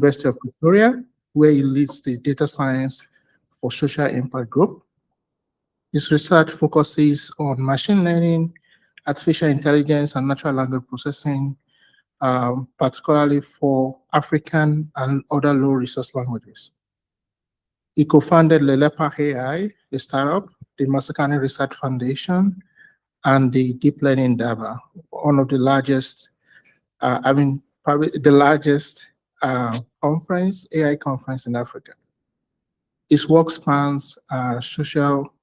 University of Victoria, where he leads the data science for social impact group. His research focuses on machine learning, artificial intelligence, and natural language processing, particularly for African and other low-resource languages. He co-founded Lelepa AI, a startup, the Masakani Research Foundation, and the Deep Learning Daba, one of the largest, probably the largest conference, AI conference in Africa. His work spans social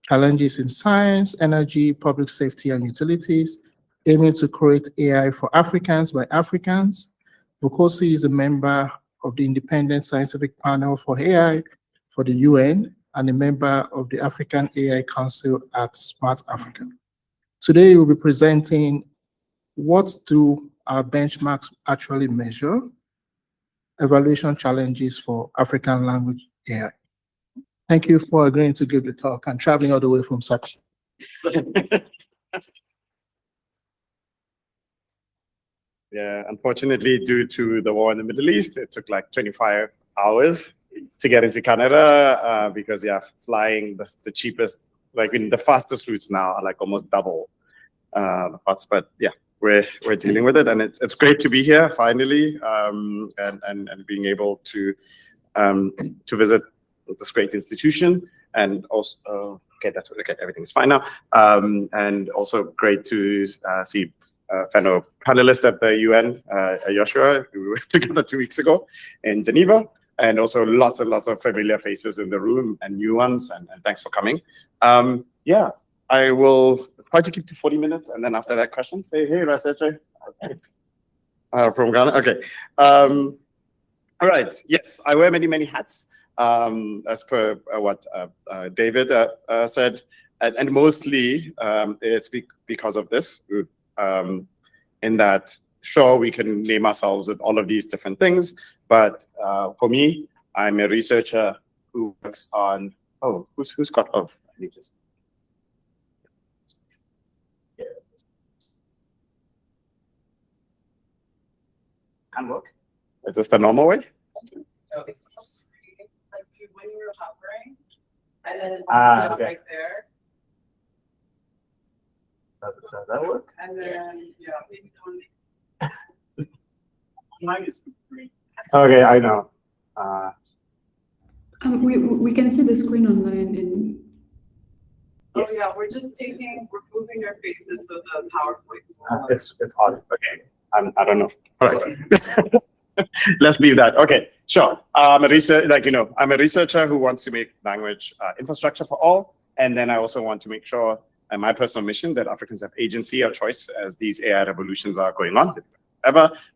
challenges in science, energy, public safety, and utilities, aiming to create AI for Africans by Africans. Vukosi is a member of the Independent Scientific Panel for AI for the UN and a member of the African AI Council at Smart Africa. Today, we'll be presenting what do our benchmarks actually measure, evaluation challenges for African language AI. Thank you for agreeing to give the talk and traveling all the way from Sachi. Yeah, unfortunately, due to the war in the Middle East, it took like 25 hours to get into Canada because, yeah, flying the cheapest, like in the fastest routes now are like almost double the cost. But yeah, we're dealing with it, and it's great to be here finally, and being able to visit this great institution, and also okay, that's okay, everything's fine now, and also great to see fellow panelist at the UN, Joshua, who we were together 2 weeks ago in Geneva, and also lots and lots of familiar faces in the room and new ones, and thanks for coming. Yeah, I will try to keep to 40 minutes, and then after that, questions. Hey, Raseche. From Ghana, okay. All right, yes, I wear many hats, as per what David said, and mostly it's because of this. In that, sure, we can name ourselves with all of these different things, but for me, I'm a researcher who works on, who's got, I need this. Can work? Is this the normal way? No, it's just like when you're hovering, and then okay. Right there. Does that work? And then, yeah, maybe mine is free. Okay, I know. We can see the screen online. And oh yeah, we're moving our faces so the PowerPoint. It's hard. Okay, I don't know. All right, let's leave that. Okay, sure. I'm a researcher who wants to make language infrastructure for all, and then I also want to make sure. And my personal mission that Africans have agency or choice as these AI revolutions are going on,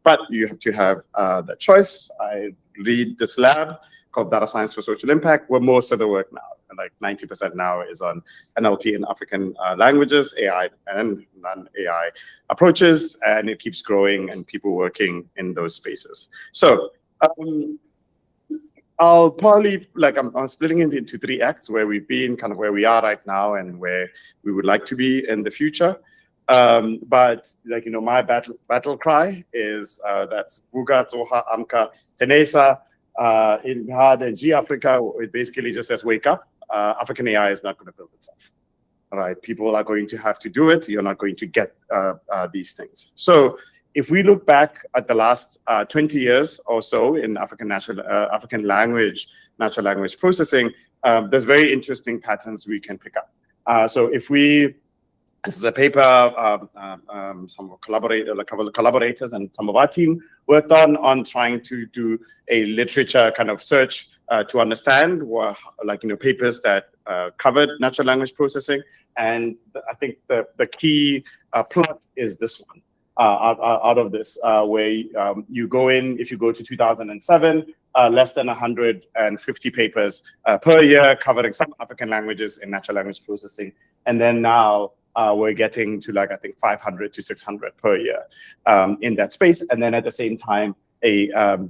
but you have to have that choice. I lead this lab called Data Science for Social Impact, where most of the work now, like 90% now, is on NLP in African languages, AI and non-AI approaches, and it keeps growing and people working in those spaces. So I'll probably, I'm splitting it into 3 acts where we've been, kind of where we are right now and where we would like to be in the future. But my battle cry is that's Vuga, Toha, Amka, Tenesa, in Hard and G Africa. It basically just says, wake up. African AI is not going to build itself. All right, people are going to have to do it. You're not going to get these things. So if we look back at the last 20 years or so in African language, natural language processing, there's very interesting patterns we can pick up. So if this is a paper some collaborators and some of our team worked on trying to do a literature kind of search to understand papers that covered natural language processing. And I think the key plot is this one. Out of this, where you go in, if you go to 2007, less than 150 papers per year covering some African languages in natural language processing. And then now we're getting to I think 500 to 600 per year in that space. And then at the same time, a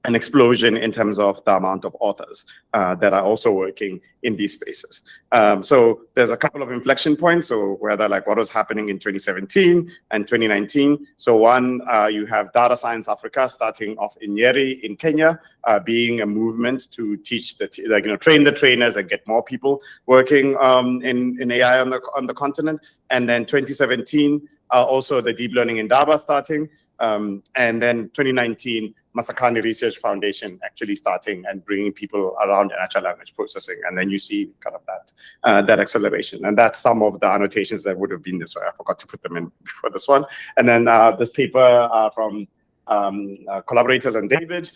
an explosion in terms of the amount of authors that are also working in these spaces. So there's a couple of inflection points. So whether like what was happening in 2017 and 2019. So one, you have Data Science Africa starting off in Nyeri in Kenya, being a movement to teach train the trainers and get more people working in AI on the continent. And then 2017, also the Deep Learning Indaba starting. And then 2019, Masakani Research Foundation actually starting and bringing people around natural language processing. And then you see kind of that acceleration. And that's some of the annotations that would have been this way. I forgot to put them in before this one. And then this paper from collaborators and David,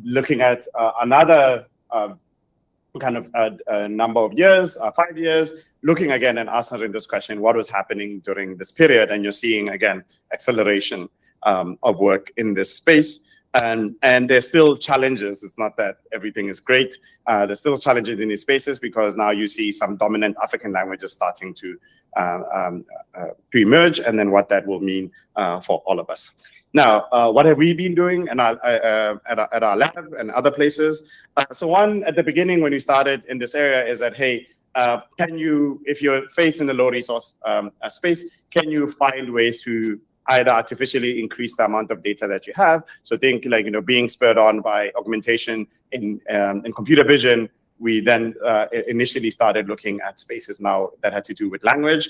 looking at another kind of a number of years, 5 years, looking again and answering this question, what was happening during this period? And you're seeing, again, acceleration of work in this space. And there's still challenges. It's not that everything is great. There's still challenges in these spaces because now you see some dominant African languages starting to emerge, and then what that will mean for all of us. Now, what have we been doing at our lab and other places? So one, at the beginning when we started in this area is that, hey, can you, if you're facing a low resource space, can you find ways to either artificially increase the amount of data that you have? So think like, being spurred on by augmentation in computer vision. We then initially started looking at spaces now that had to do with language.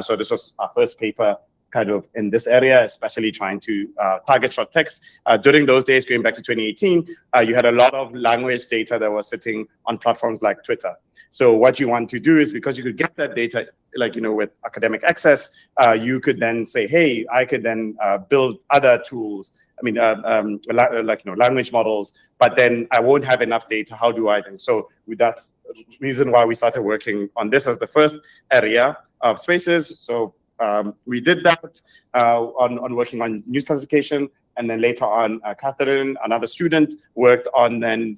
So this was our first paper kind of in this area, especially trying to target short text. During those days, going back to 2018, you had a lot of language data that was sitting on platforms like Twitter. So what you want to do is, because you could get that data, with academic access, you could then say, hey, I could then build other tools. I mean, language models, but then I won't have enough data. How do I then? So that's the reason why we started working on this as the first area of spaces. So we did that on working on news classification. And then later on, Catherine, another student, worked on then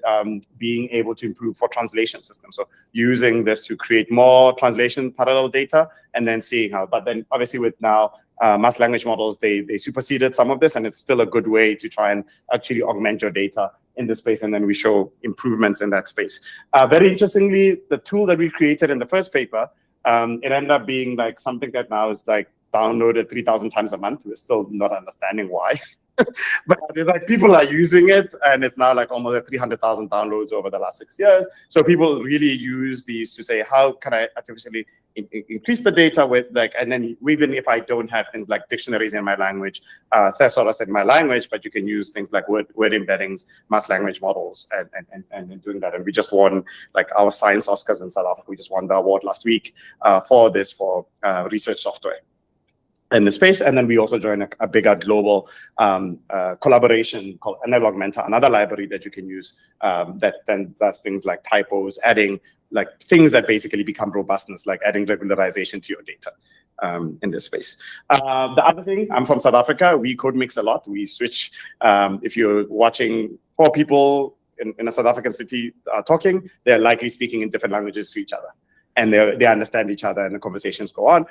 being able to improve for translation systems. So using this to create more translation parallel data and then seeing how. But then obviously with now mass language models, they superseded some of this, and it's still a good way to try and actually augment your data in this space. And then we show improvements in that space. Very interestingly, the tool that we created in the first paper, it ended up being like something that now is like downloaded 3,000 times a month. We're still not understanding why. But it's like people are using it, and it's now like almost 300,000 downloads over the last 6 years. So people really use these to say, how can I artificially increase the data with and then even if I don't have things like dictionaries in my language, thesaurus in my language, but you can use things like word embeddings, mass language models, and doing that. And we just won like our science Oscars in South Africa. We just won the award last week for research software in the space. And then we also joined a bigger global collaboration called Analog Mentor, another library that you can use that then does things like typos, adding like things that basically become robustness, like adding regularization to your data in this space. The other thing, I'm from South Africa. We code mix a lot. We switch. If you're watching 4 people in a South African city talking, they're likely speaking in different languages to each other. And they understand each other and the conversations go on.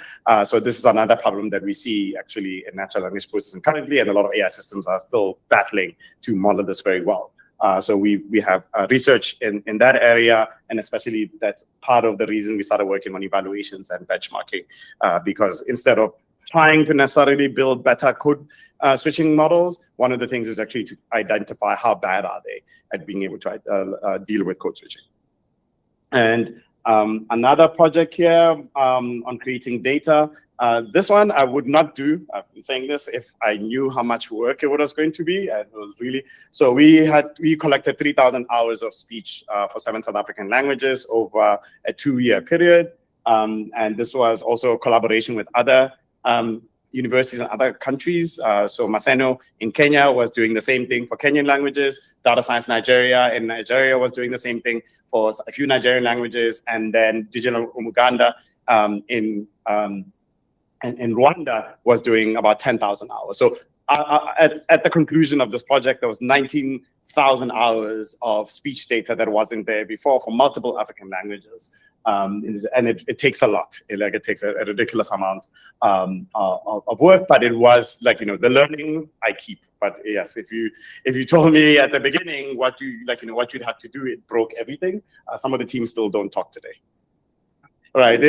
So this is another problem that we see actually in natural language processing currently, and a lot of AI systems are still battling to model this very well. So we have research in that area, and especially that's part of the reason we started working on evaluations and benchmarking, because instead of trying to necessarily build better code switching models, one of the things is actually to identify how bad are they at being able to deal with code switching. And another project here on creating data. This one I would not do. I've been saying this if I knew how much work it was going to be. And it was really so. We collected 3,000 hours of speech for 7 South African languages over a 2-year period. And this was also a collaboration with other universities in other countries. So Maseno in Kenya was doing the same thing for Kenyan languages. Data Science Nigeria in Nigeria was doing the same thing for a few Nigerian languages. And then Digital Umuganda in Rwanda was doing about 10,000 hours. So at the conclusion of this project, there was 19,000 hours of speech data that wasn't there before for multiple African languages. And it takes a lot. It takes a ridiculous amount of work, but it was like, the learning I keep. But yes, if you told me at the beginning what you'd have to do, it broke everything. Some of the teams still don't talk today. Right?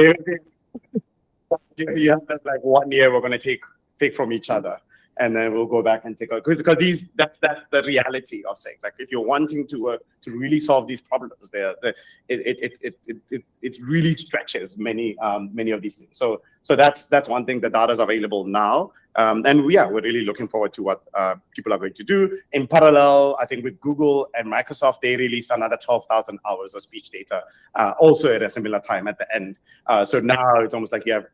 You have that like 1 year we're going to take from each other, and then we'll go back and take out, because that's the reality of saying, like, if you're wanting to really solve these problems, it really stretches many of these things. So that's one thing. The data is available now, and we're really looking forward to what people are going to do. In parallel, I think with Google and Microsoft, they released another 12,000 hours of speech data, also at a similar time at the end. So now it's almost like you have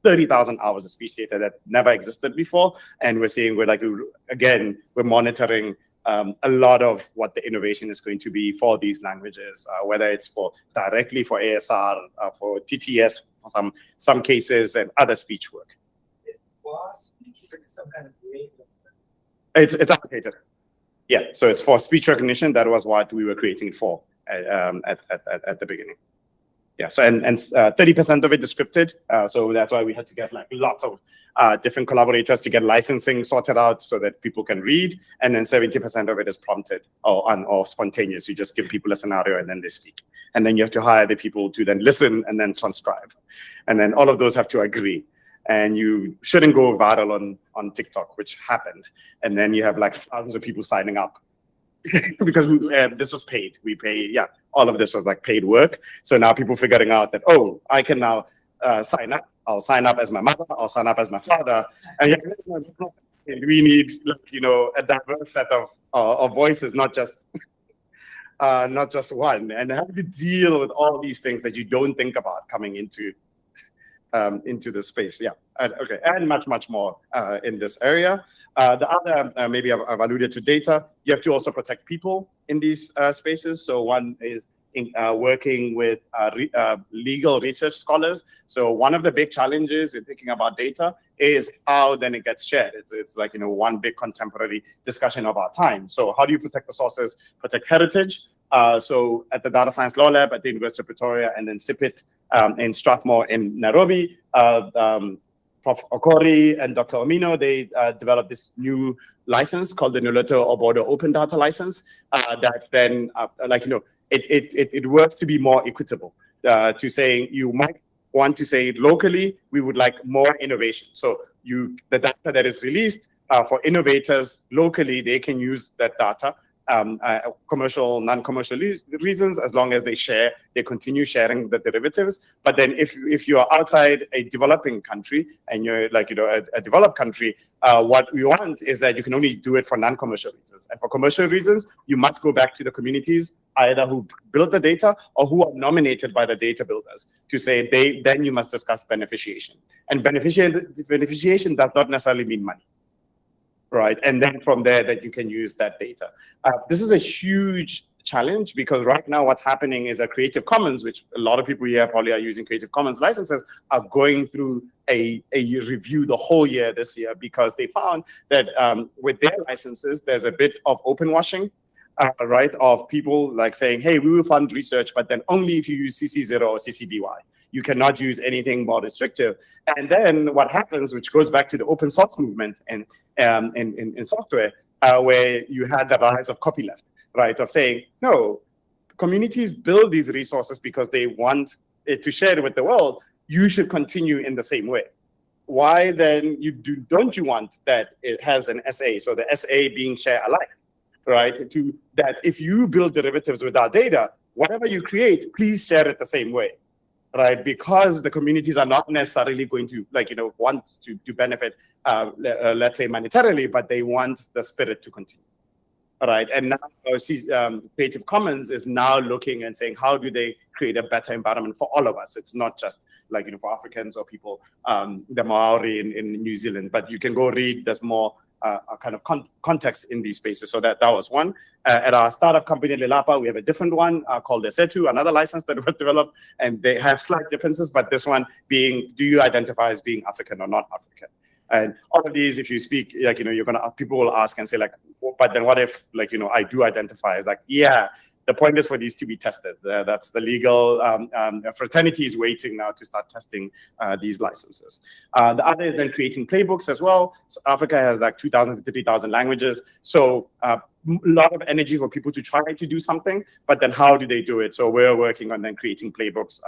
30,000 hours of speech data that never existed before. And we're monitoring a lot of what the innovation is going to be for these languages, whether it's directly for ASR, for TTS, for some cases, and other speech work. Some kind of It's applicated. Yeah, so it's for speech recognition. That was what we were creating it for at the beginning. Yeah, so and 30% of it is scripted, so that's why we had to get like lots of different collaborators to get licensing sorted out so that people can read, and then 70% of it is prompted or spontaneous. You just give people a scenario and then they speak, and then you have to hire the people to then listen and then transcribe, and then all of those have to agree. And you shouldn't go viral on TikTok, which happened, and then you have like thousands of people signing up. Because this was paid. We pay, all of this was like paid work. So now people figuring out that, I can now sign up. I'll sign up as my mother. I'll sign up as my father. And we need, a diverse set of voices, not just one. And have to deal with all these things that you don't think about coming into the space. And much more in this area. The other, maybe I've alluded to data. You have to also protect people in these spaces. So one is working with legal research scholars. So one of the big challenges in thinking about data is how then it gets shared. It's like, one big contemporary discussion of our time. So how do you protect the sources, protect heritage? So at the Data Science Law Lab at the University of Pretoria, and then CIPIT in Strathmore in Nairobi, Prof. Okori and Dr. Omino, they developed this new license called the Nuleto Obodo Open Data License that then, it works to be more equitable, to saying you might want to say locally, we would like more innovation. So the data that is released for innovators locally, they can use that data. Commercial, non-commercial reasons, as long as they continue sharing the derivatives. But then if you're outside a developing country and you're a developed country, what we want is that you can only do it for non-commercial reasons. And for commercial reasons, you must go back to the communities, either who built the data or who are nominated by the data builders, to say then you must discuss beneficiation. And beneficiation does not necessarily mean money. Right, and then from there that you can use that data. This is a huge challenge, because right now what's happening is a Creative Commons, which a lot of people here probably are using Creative Commons licenses, are going through a review the whole year this year, because they found that with their licenses, there's a bit of open washing, right, of people like saying, hey, we will fund research, but then only if you use CC0 or CC BY. You cannot use anything more restrictive. And then what happens, which goes back to the open source movement in software, where you had the rise of copyleft, right? Of saying, no, communities build these resources because they want it to share it with the world. You should continue in the same way. Why then don't you want that it has an SA? So the SA being share alike, right? To that if you build derivatives with our data, whatever you create, please share it the same way. Right, because the communities are not necessarily going to want to benefit, let's say monetarily, but they want the spirit to continue. Right, and now Creative Commons is now looking and saying, how do they create a better environment for all of us? It's not just for Africans or people, the Maori in New Zealand, but you can go read. There's more kind of context in these spaces. So that was one. At our startup company, Lelapa, we have a different one called Esetu, another license that was developed, and they have slight differences, but this one being, do you identify as being African or not African? And all of these, if you speak, people will ask and say but then what if, I do identify as the point is for these to be tested. That's the legal fraternity is waiting now to start testing these licenses. The other is then creating playbooks as well. So Africa has like 2,000 to 3,000 languages. So a lot of energy for people to try to do something, but then how do they do it? So we're working on then creating playbooks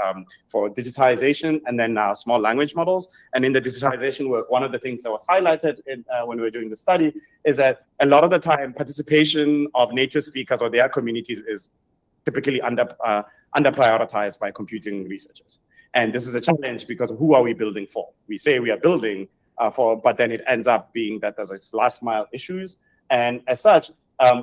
for digitization and then small language models. And in the digitization work, one of the things that was highlighted when we were doing the study is that a lot of the time participation of native speakers or their communities is typically under prioritized by computing researchers. And this is a challenge because who are we building for? We say we are building for, but then it ends up being that there's this last mile issues. And as such,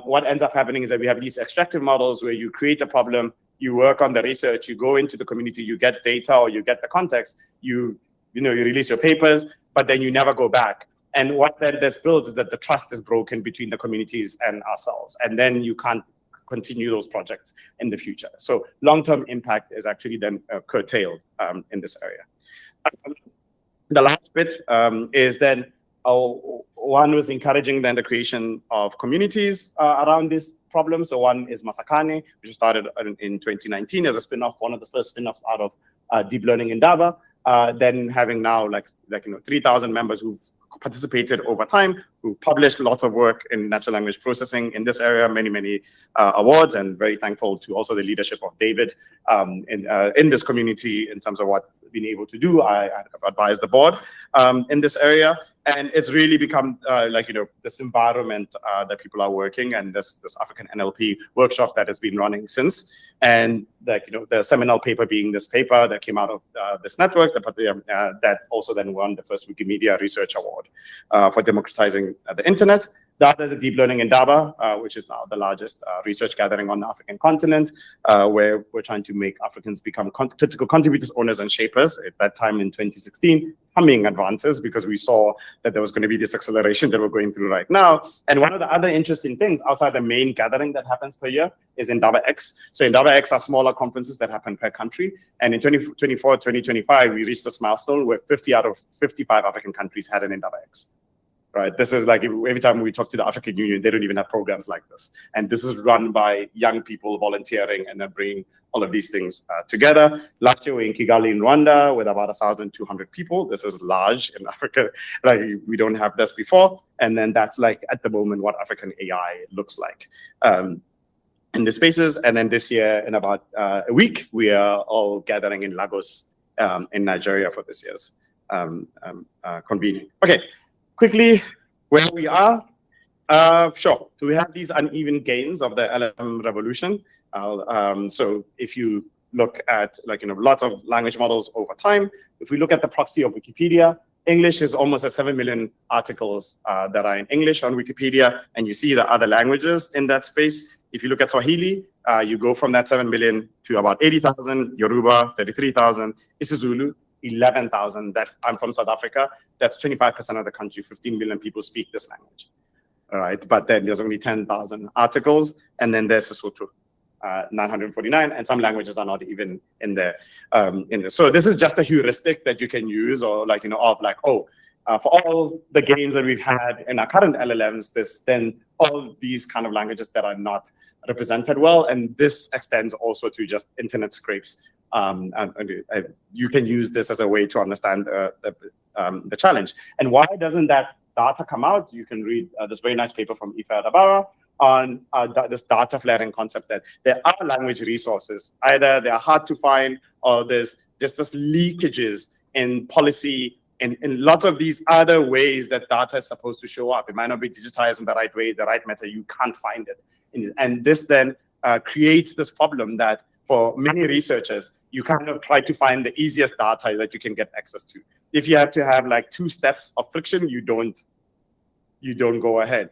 what ends up happening is that we have these extractive models where you create a problem, you work on the research, you go into the community, you get data or you get the context, you release your papers, but then you never go back. And what then this builds is that the trust is broken between the communities and ourselves. And then you can't continue those projects in the future. So long-term impact is actually then curtailed in this area. The last bit is then one was encouraging then the creation of communities around this problem. So one is Masakane, which started in 2019 as a spin-off, one of the first spin-offs out of deep learning Indaba. Then having now like 3,000 members who've participated over time, who published lots of work in natural language processing in this area, many awards, and very thankful to also the leadership of David in this community in terms of what we've been able to do. I advise the board in this area. And it's really become this environment that people are working, and this African NLP workshop that has been running since. And the seminal paper being this paper that came out of this network that also then won the first Wikimedia Research Award for democratizing the internet. The other is the deep learning Indaba, which is now the largest research gathering on the African continent, where we're trying to make Africans become critical contributors, owners, and shapers. At that time in 2016, humming advances because we saw that there was going to be this acceleration that we're going through right now. And one of the other interesting things outside the main gathering that happens per year is Indaba X. So Indaba X are smaller conferences that happen per country. And in 2024, 2025, we reached this milestone where 50 out of 55 African countries had an Indaba X. Right. This is like every time we talk to the African Union, they don't even have programs like this. And this is run by young people volunteering and then bringing all of these things together. Last year, we were in Kigali in Rwanda with about 1,200 people. This is large in Africa. Like we don't have this before. And then that's like at the moment what African AI looks like in the spaces. And then this year, in about a week, we are all gathering in Lagos in Nigeria for this year's convening. Okay. Quickly, where we are, sure. So we have these uneven gains of the LLM revolution. So if you look at lots of language models over time, if we look at the proxy of Wikipedia, English is almost at 7 million articles that are in English on Wikipedia, and you see the other languages in that space. If you look at Swahili, you go from that 7 million to about 80,000, Yoruba, 33,000, isiZulu, 11,000. That I'm from South Africa. That's 25% of the country. 15 million people speak this language. All right, but then there's only 10,000 articles, and then there's Sesotho, 949, and some languages are not even in there. So this is just a heuristic that you can use, or for all the gains that we've had in our current LLMs, then all these kind of languages that are not represented well, and this extends also to just internet scrapes. And you can use this as a way to understand the challenge. And why doesn't that data come out? You can read this very nice paper from Ife Adabara on this data flaring concept, that there are language resources. Either they are hard to find, or there's just this leakages in policy, in lots of these other ways that data is supposed to show up. It might not be digitized in the right way, the right method, you can't find it. And this then creates this problem that for many researchers, you kind of try to find the easiest data that you can get access to. If you have to have like 2 steps of friction, you don't go ahead.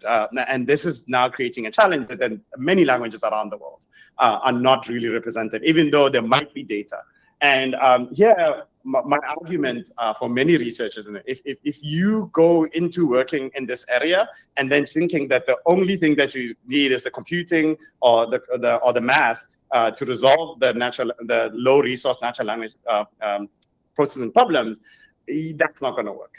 And this is now creating a challenge that then many languages around the world are not really represented, even though there might be data. And here, my argument for many researchers, if you go into working in this area and then thinking that the only thing that you need is the computing or the math to resolve the low resource natural language processing problems, that's not going to work.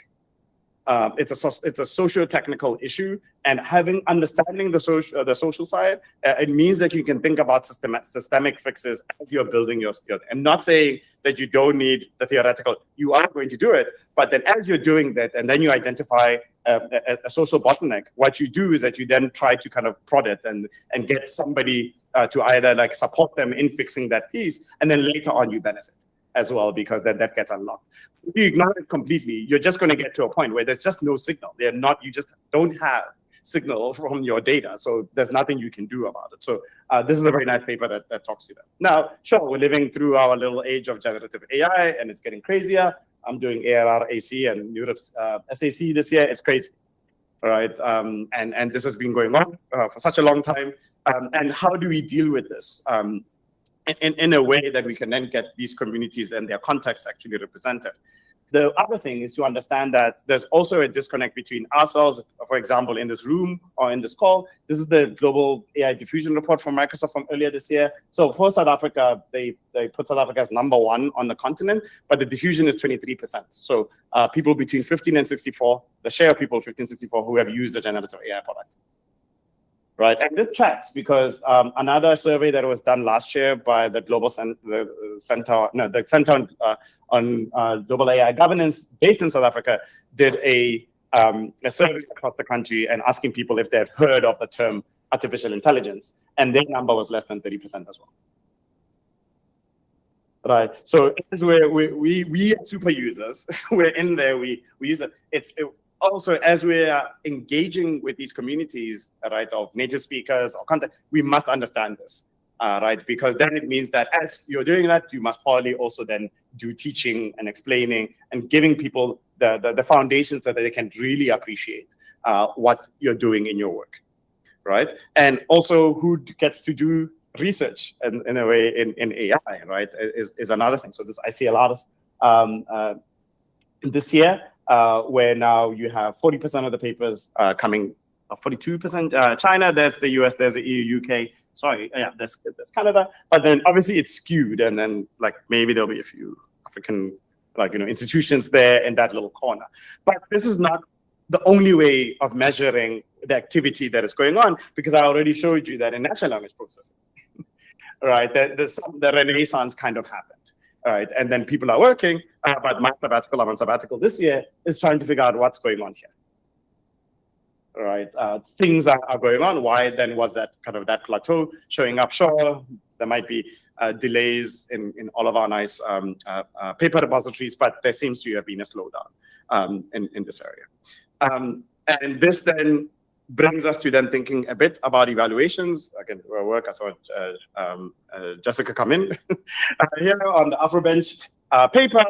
It's a sociotechnical issue And understanding the social side, it means that you can think about systemic fixes as you're building your skill. I'm not saying that you don't need the theoretical. You are going to do it, but then as you're doing that, and then you identify a social bottleneck, what you do is that you then try to kind of prod it and get somebody to either like support them in fixing that piece, and then later on you benefit as well, because then that gets unlocked. If you ignore it completely, you're just going to get to a point where there's just no signal. You just don't have signal from your data. So there's nothing you can do about it. So this is a very nice paper that talks to that. Now, sure, we're living through our little age of generative AI, and it's getting crazier. I'm doing ARR AC and Europe's SAC this year. It's crazy, all right? And this has been going on for such a long time. And how do we deal with this in a way that we can then get these communities and their contexts actually represented? The other thing is to understand that there's also a disconnect between ourselves, for example, in this room or in this call. This is the Global AI Diffusion Report from Microsoft from earlier this year. So for South Africa, they put South Africa as #1 on the continent, but the diffusion is 23%. So people between 15 and 64, the share of people 15 and 64 who have used the generative AI product. Right, and this tracks because another survey that was done last year by the Center on Global AI Governance based in South Africa did a survey across the country and asking people if they had heard of the term artificial intelligence, and their number was less than 30% as well. Right, so this is where we are super users. We're in there, we use it. Also, as we are engaging with these communities, right, of native speakers or content, we must understand this, right? Because then it means that as you're doing that, you must probably also then do teaching and explaining and giving people the foundations that they can really appreciate what you're doing in your work, right? And also who gets to do research in a way in AI, right, is another thing. So I see a lot of this year, where now you have 40% of the papers coming, 42% China, there's the US, there's the EU, UK, sorry, yeah, there's Canada, but then obviously it's skewed, and then like maybe there'll be a few African institutions there in that little corner. But this is not the only way of measuring the activity that is going on, because I already showed you that in natural language processing, right, the renaissance kind of happened. All right, and then people are working, but my sabbatical, I'm on sabbatical this year, is trying to figure out what's going on here. All right, things are going on. Why then was that kind of that plateau showing up? Sure, there might be delays in all of our nice paper repositories, but there seems to have been a slowdown in this area. And this then brings us to then thinking a bit about evaluations. Again, work, I saw Jessica come in here on the Afrobench paper.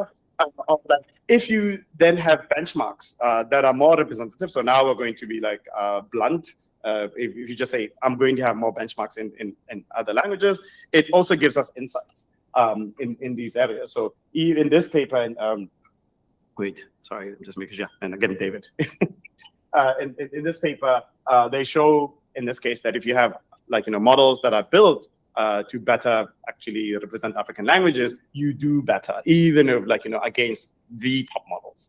Of that. If you then have benchmarks that are more representative, so now we're going to be like blunt. If you just say, I'm going to have more benchmarks in other languages, it also gives us insights in these areas. So even this paper, and wait, sorry, I'm just making sure, and again, David. In this paper, they show, in this case, that if you have models that are built to better actually represent African languages, you do better, even if against the top models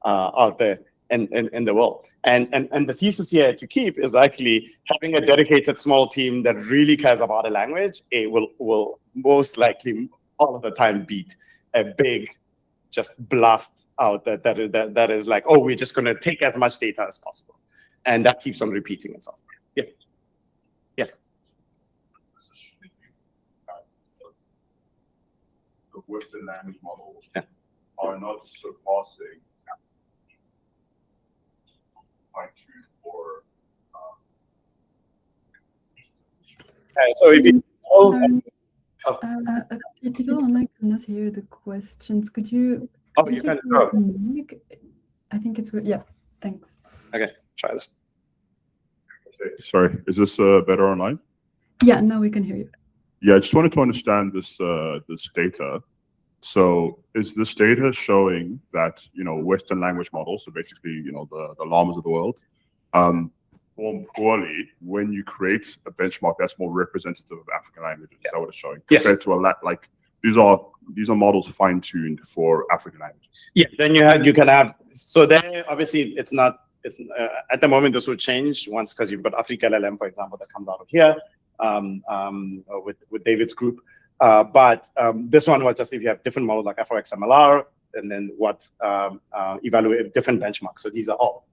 out there in the world. And the thesis here to keep is actually having a dedicated small team that really cares about a language. It will most likely all of the time beat a big just blast out that is like, oh, we're just going to take as much data as possible, and that keeps on repeating itself. Yeah. Yeah. The Western language models are not surpassing fine-tuned for. So if it people online cannot hear the questions. Could you? Oh, you can go. I think it's good. Yeah. Thanks. Okay, try this. Okay, sorry, is this better online? Yeah, now we can hear you. Yeah, I just wanted to understand this this data. So is this data showing that Western language models, so basically the llamas of the world, perform poorly when you create a benchmark that's more representative of African languages? Is that what it's showing? Yes. Compared to like these are models fine-tuned for African languages. Yeah, then you can have, so there obviously it's not it's at the moment this will change once, because you've got Africa LLM, for example, that comes out of here with David's group. But this one was just if you have different models like FOXMLR, and then what evaluate different benchmarks. So these are all,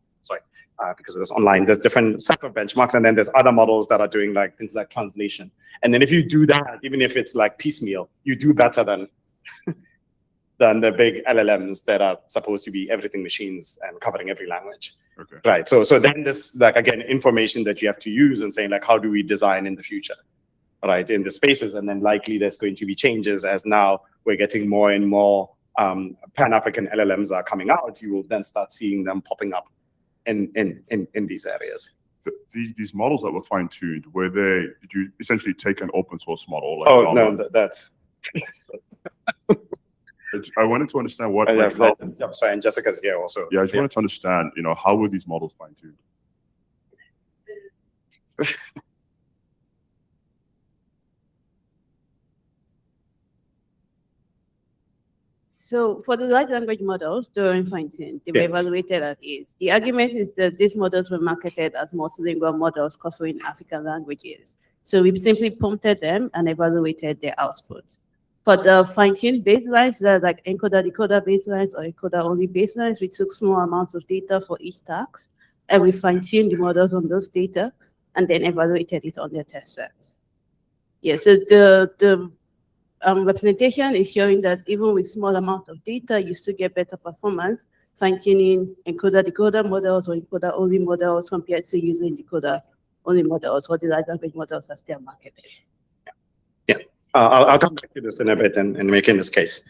because it's online, there's different sets of benchmarks, and then there's other models that are doing like things like translation. And then if you do that, even if it's like piecemeal, you do better than the big LLMs that are supposed to be everything machines and covering every language. Okay. Right. So then this, like, again, information that you have to use and saying like, how do we design in the future, right, in the spaces? And then likely there's going to be changes as now we're getting more and more Pan-African LLMs are coming out. You will then start seeing them popping up in these areas. These models that were fine-tuned, did you essentially take an open source model? Like oh, no, that's... I wanted to understand what. I'm sorry, and Jessica's here also. Yeah, I just wanted to understand, how were these models fine-tuned? So for the large language models, they were fine-tuned. They were evaluated at ease. The argument is that these models were marketed as multilingual models covering African languages. So we simply prompted them and evaluated their output. For the fine-tuned baselines, that are like encoder-decoder baselines or encoder-only baselines, we took small amounts of data for each task, and we fine-tuned the models on those data, and then evaluated it on their test sets. Yeah, so the representation is showing that even with small amount of data, you still get better performance fine-tuning encoder-decoder models or encoder-only models compared to using decoder-only models, or the large language models are still marketed. Yeah. I'll come back to this in a bit and making this case.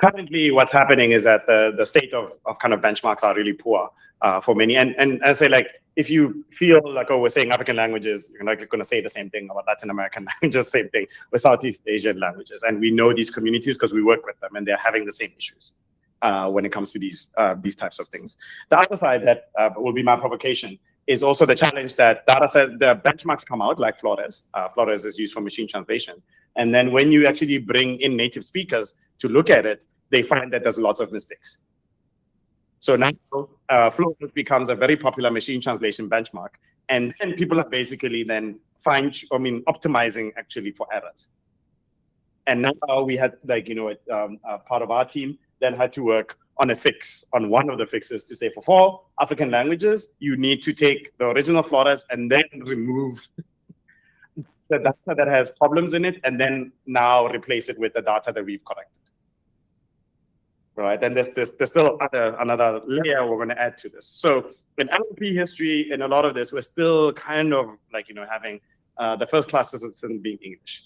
Currently, what's happening is that the state of kind of benchmarks are really poor for many. And I say, like, if you feel like, oh, we're saying African languages, you're like going to say the same thing about Latin American languages, same thing with Southeast Asian languages. And we know these communities because we work with them, and they're having the same issues when it comes to these types of things. The other side that will be my provocation is also the challenge that the benchmarks come out, like Flores. Flores is used for machine translation. And then when you actually bring in native speakers to look at it, they find that there's lots of mistakes. So now Flores becomes a very popular machine translation benchmark. And then people are basically then optimizing actually for errors. And now we had, like, part of our team then had to work on a fix, on one of the fixes, to say for 4 African languages, you need to take the original Flores and then remove the data that has problems in it, and then now replace it with the data that we've collected. Right, and there's still another layer we're going to add to this. So in NLP history, in a lot of this, we're still kind of like, having the first class citizen being English.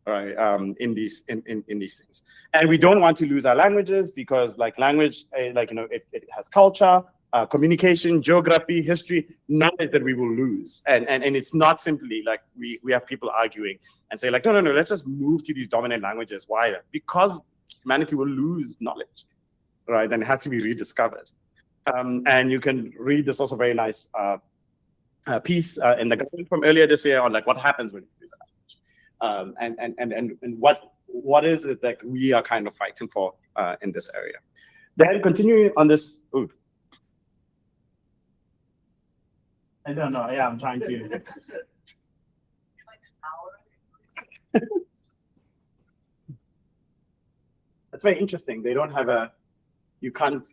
Right, in these things, and we don't want to lose our languages, because like language, it has culture, communication, geography, history, knowledge that we will lose, and it's not simply like we have people arguing and say like, no, let's just move to these dominant languages. Why? Because humanity will lose knowledge, right? And it has to be rediscovered. And you can read this also very nice piece in the government from earlier this year on like what happens when you lose a language. And what is it that we are kind of fighting for in this area. Then continuing on this, I don't know, yeah, I'm trying to. That's very interesting. They don't have you can't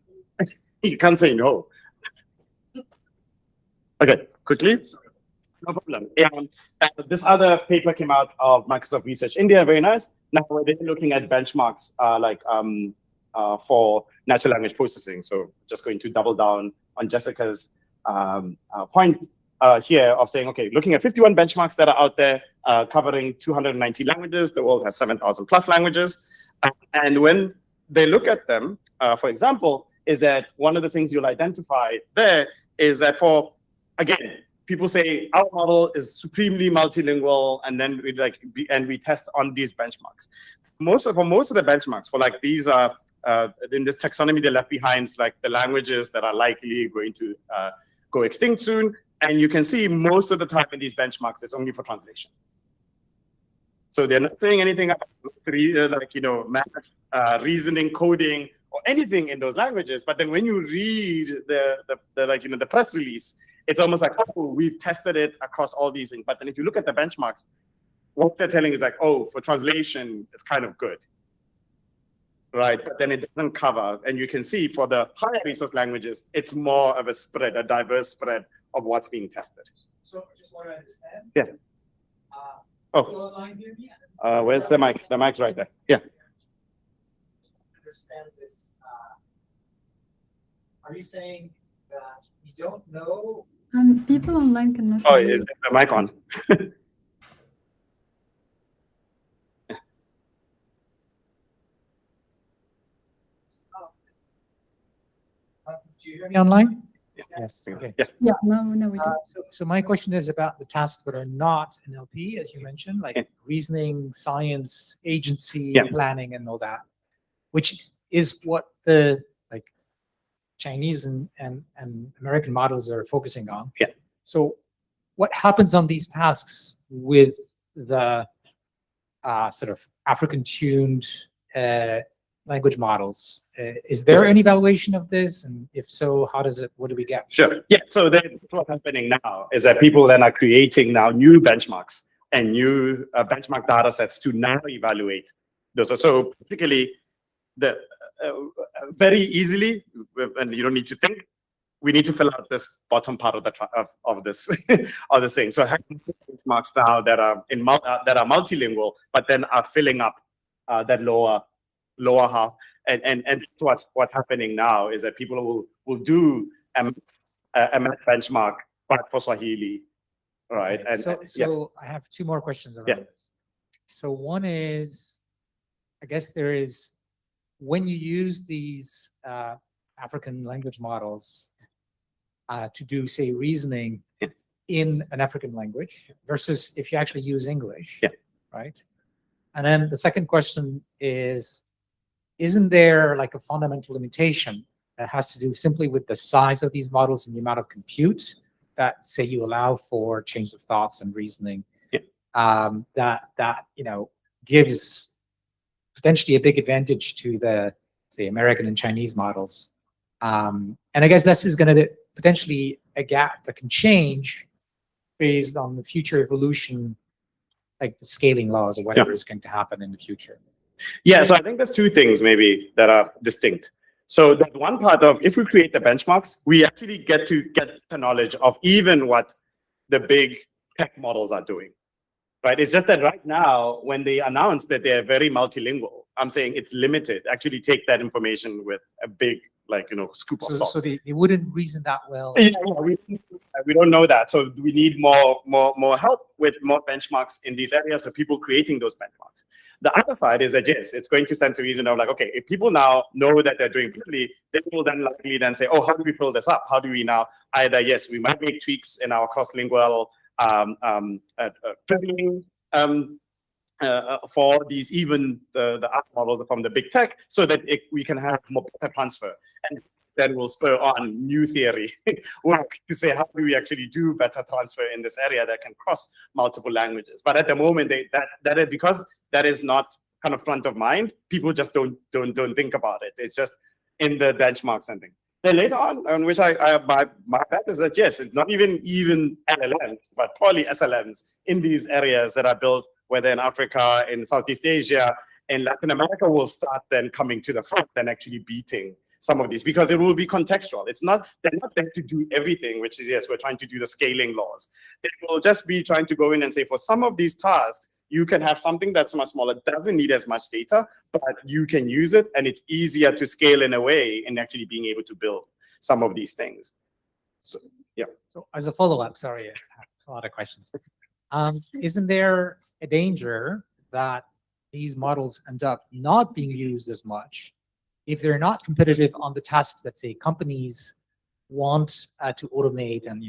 say no. Okay, quickly. No problem. This other paper came out of Microsoft Research India, very nice. Now we're looking at benchmarks for natural language processing. So just going to double down on Jessica's point here of saying, okay, looking at 51 benchmarks that are out there covering 290 languages. The world has 7,000 plus languages. And when they look at them, for example, is that one of the things you'll identify there is that for, again, people say our model is supremely multilingual, and then we test on these benchmarks. For most of the benchmarks, for like these are in this taxonomy, they're left behind, like the languages that are likely going to go extinct soon. And you can see most of the time in these benchmarks, it's only for translation. So they're not saying anything about math, reasoning, coding, or anything in those languages. But then when you read the press release, it's almost like, oh, we've tested it across all these things. But then if you look at the benchmarks, what they're telling is like, oh, for translation, it's kind of good. Right, but then it doesn't cover, and you can see for the higher resource languages, it's more of a spread, a diverse spread of what's being tested. So I just want to understand. Yeah. Where's the mic? The mic's right there. Yeah. Understand this. Are you saying that you don't know? People online cannot. Oh, is the mic on? Do you hear me online? Yes. Okay. Yeah. Yeah, no, we don't. So my question is about the tasks that are not NLP, as you mentioned, like reasoning, science, agency, planning, and all that, which is what the Chinese and American models are focusing on. Yeah. So what happens on these tasks with the sort of African-tuned language models? Is there any evaluation of this? And if so, what do we get? Sure. Yeah. So then what's happening now is that people then are creating now new benchmarks and new benchmark data sets to now evaluate those. So basically, very easily, and you don't need to think, we need to fill out this bottom part of this of this thing. So having benchmarks now that are multilingual, but then are filling up that lower half, and what's happening now is that people will do a math benchmark, but for Swahili, right? Okay. And so I have two more questions around this. So one is, I guess there is, when you use these African language models to do, say, reasoning in an African language versus if you actually use English, right? And then the second question is, isn't there like a fundamental limitation that has to do simply with the size of these models and the amount of compute that, say, you allow for change of thoughts and reasoning, that gives potentially a big advantage to the, say, American and Chinese models? And I guess this is going to potentially a gap that can change based on the future evolution, like the scaling laws or whatever is going to happen in the future. Yeah, so I think there's two things maybe that are distinct. So there's one part of, if we create the benchmarks, we actually get the knowledge of even what the big tech models are doing, right? It's just that right now, when they announce that they're very multilingual, I'm saying it's limited. Actually take that information with a big, scoop of salt. So they wouldn't reason that well. Yeah, we don't know that. So we need more help with more benchmarks in these areas of people creating those benchmarks. The other side is that, yes, it's going to stand to reason of okay, if people now know that they're doing poorly, they will then likely then say, oh, how do we fill this up? How do we now either, yes, we might make tweaks in our cross-lingual training for these, even the art models from the big tech, so that we can have more better transfer. And then we'll spur on new theory work to say, how do we actually do better transfer in this area that can cross multiple languages? But at the moment, because that is not kind of front of mind, people just don't think about it. It's just in the benchmarks and things. Then later on which my bet is that, yes, it's not even LLMs, but probably SLMs in these areas that are built, whether in Africa, in Southeast Asia, in Latin America, will start then coming to the front and actually beating some of these, because it will be contextual. They're not there to do everything, which is, yes, we're trying to do the scaling laws. They will just be trying to go in and say, for some of these tasks, you can have something that's much smaller, doesn't need as much data, but you can use it, and it's easier to scale in a way in actually being able to build some of these things. So, yeah. So as a follow-up, sorry, it's a lot of questions. Isn't there a danger that these models end up not being used as much if they're not competitive on the tasks that, say, companies want to automate and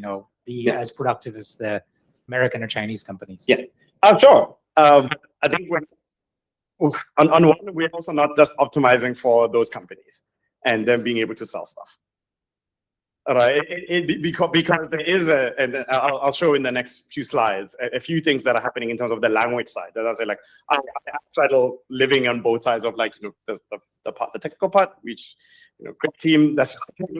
be as productive as the American or Chinese companies? Yeah, sure. I think on one, we're also not just optimizing for those companies and then being able to sell stuff. right? Because there is and I'll show in the next few slides a few things that are happening in terms of the language side. That I say, like, I straddle living on both sides of, like, you know, the technical part, which, you know, great team that's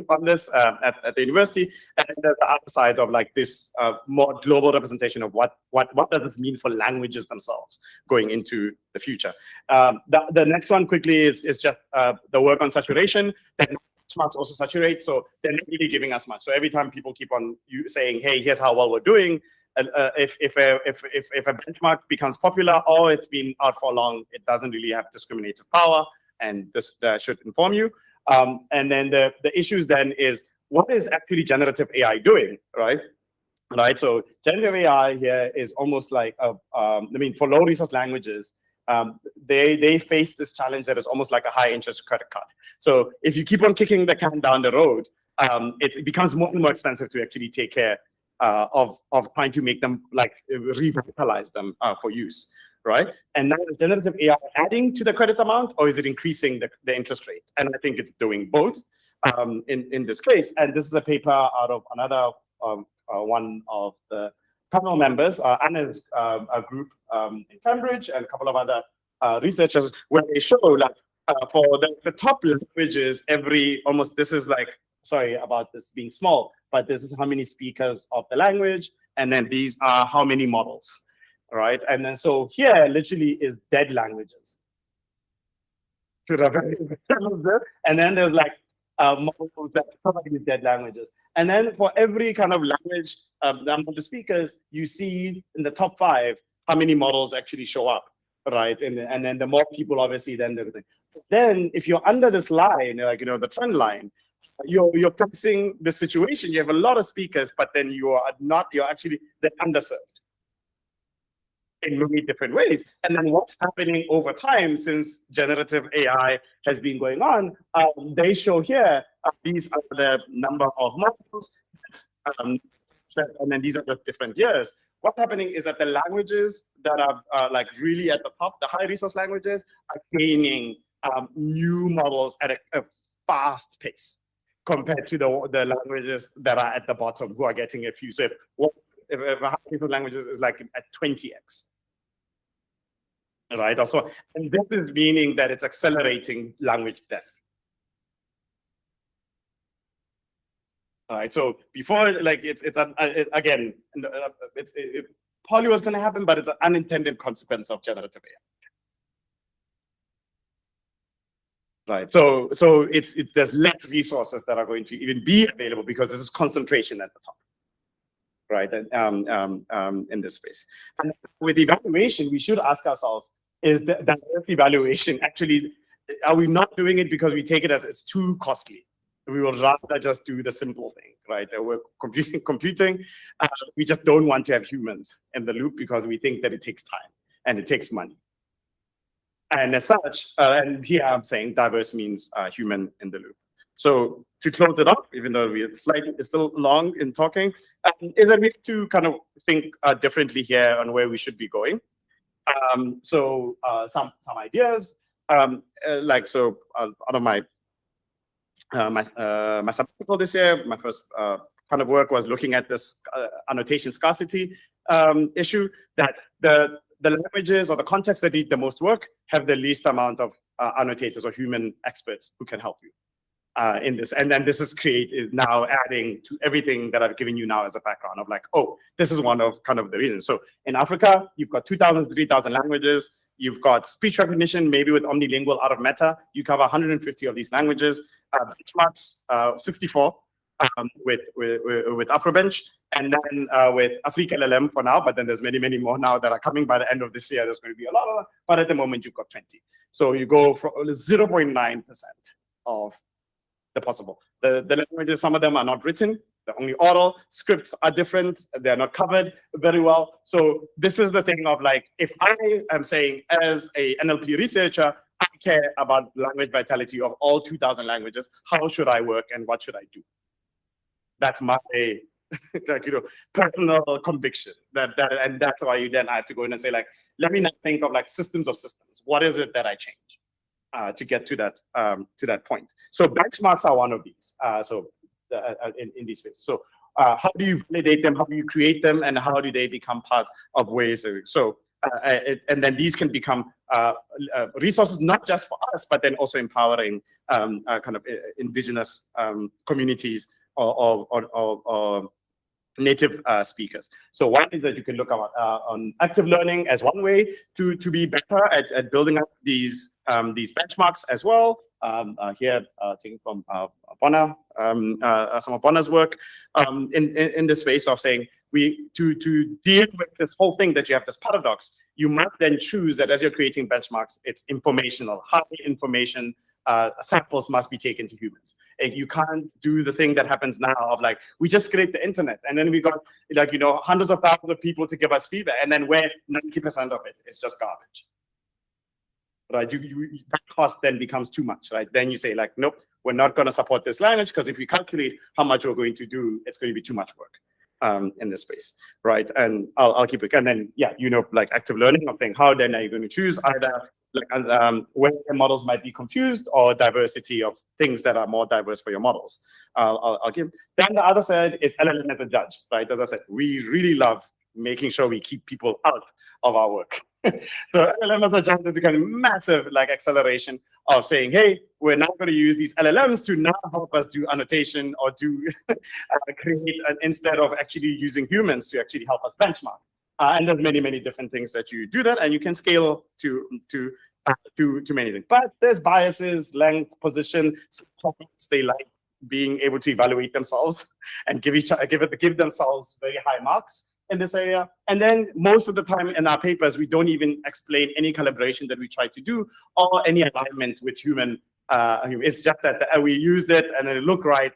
on this at the university, and the other side of, like, this more global representation of what does this mean for languages themselves going into the future. The next one quickly is just the work on saturation. That benchmarks also saturate, so they're not really giving us much. So every time people keep on saying, "Hey, here's how well we're doing," if a benchmark becomes popular or it's been out for long, it doesn't really have discriminative power, and this should inform you. And then the issues then is, what is actually generative AI doing, right? Right. So generative AI here is almost like I mean, for low resource languages, they face this challenge that is almost like a high interest credit card. So if you keep on kicking the can down the road, it becomes more and more expensive to actually take care of trying to make them, like, revitalize them for use, right? And now, is generative AI adding to the credit amount, or is it increasing the interest rate? And I think it's doing both in this case. And this is a paper out of another one of the panel members, Anna's group in Cambridge, and a couple of other researchers, where they show, like, for the top languages, this is like, sorry about this being small, but this is how many speakers of the language, and then these are how many models, right? And then so here literally is dead languages. And then there's, like, models that probably is dead languages. And then for every kind of language number of speakers, you see in the top 5 how many models actually show up, right? And then the more people, obviously, then if you're under this line, like, you know, the trend line, you're facing the situation. You have a lot of speakers, but then you're actually underserved in many different ways. And then what's happening over time, since generative AI has been going on, they show here, these are the number of models, and then these are the different years. What's happening is that the languages that are like really at the top, the high resource languages, are gaining new models at a fast pace compared to the languages that are at the bottom, who are getting a few. So if a high resource languages is like at 20x. Right. Also, and this is meaning that it's accelerating language death. All right. So before, like, again, probably was going to happen, but it's an unintended consequence of generative AI. Right. So there's less resources that are going to even be available because this is concentration at the top. Right. And in this space. And with evaluation, we should ask ourselves, is that evaluation actually, are we not doing it because we take it as it's too costly? We would rather just do the simple thing, right? We're computing. We just don't want to have humans in the loop because we think that it takes time and it takes money. And as such, and here I'm saying diverse means human in the loop. So to close it up, even though it's still long in talking, is that we have to kind of think differently here on where we should be going. So some ideas, like, so out of my sabbatical this year, my first kind of work was looking at this annotation scarcity issue, that the languages or the contexts that need the most work have the least amount of annotators or human experts who can help you in this. And then this is now adding to everything that I've given you now as a background of, like, oh, this is one of kind of the reasons. So in Africa, you've got 2,000, 3,000 languages. You've got speech recognition, maybe with omnilingual out of Meta. You cover 150 of these languages. Benchmarks, 64 with Afrobench, and then with Africa LLM for now, but then there's many, many more now that are coming by the end of this year. There's going to be a lot of, but at the moment you've got 20. So you go from 0.9% of the possible. The languages, some of them are not written, they're only oral. Scripts are different, they're not covered very well. So this is the thing of, like, if I am saying as a NLP researcher, I care about language vitality of all 2,000 languages, how should I work and what should I do? That's my like, you know, personal conviction. And that's why I have to go in and say, like, let me not think of, like, systems of systems. What is it that I change to get to that point? So benchmarks are one of these. So in these spaces. So how do you validate them? How do you create them? And how do they become part of ways? So and then these can become resources not just for us, but then also empowering kind of indigenous communities or native speakers. So one is that you can look on active learning as one way to be better at building up these benchmarks as well. Here, taking from Bona, some of Bona's work in the space of saying to deal with this whole thing that you have this paradox, you must then choose that as you're creating benchmarks, it's informational, high information. Samples must be taken to humans. You can't do the thing that happens now of like, we just scrape the internet and then we got like, hundreds of thousands of people to give us feedback, and then where 90% of it is just garbage. Right? That cost then becomes too much, right? Then you say like, nope, we're not going to support this language because if we calculate how much we're going to do, it's going to be too much work in this space, right? And I'll keep it. And then, yeah, like active learning of thing, how then are you going to choose either like where models might be confused or diversity of things that are more diverse for your models. I'll give. Then the other side is LLM as a judge, right? As I said, we really love making sure we keep people out of our work. So LLM as a judge is becoming massive like acceleration of saying, hey, we're not going to use these LLMs to now help us do annotation or to create instead of actually using humans to actually help us benchmark. And there's many, many different things that you do that, and you can scale to many things. But there's biases, length, position. Some topics they like being able to evaluate themselves and give themselves very high marks in this area. And then most of the time in our papers, we don't even explain any calibration that we try to do or any alignment with human. It's just that we used it and then it looked right.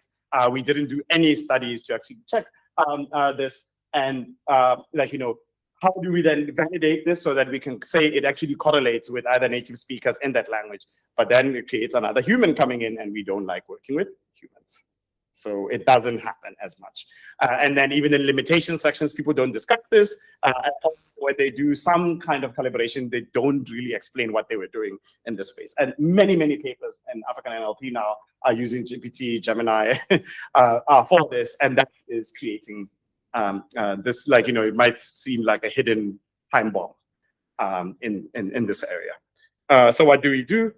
We didn't do any studies to actually check this. And how do we then validate this so that we can say it actually correlates with other native speakers in that language? But then it creates another human coming in, and we don't like working with humans. So it doesn't happen as much. And then even in limitation sections, people don't discuss this. When they do some kind of calibration, they don't really explain what they were doing in this space. And many, many papers in African NLP now are using GPT, Gemini for this, and that is creating this, it might seem like a hidden time bomb in this area. So what do we do?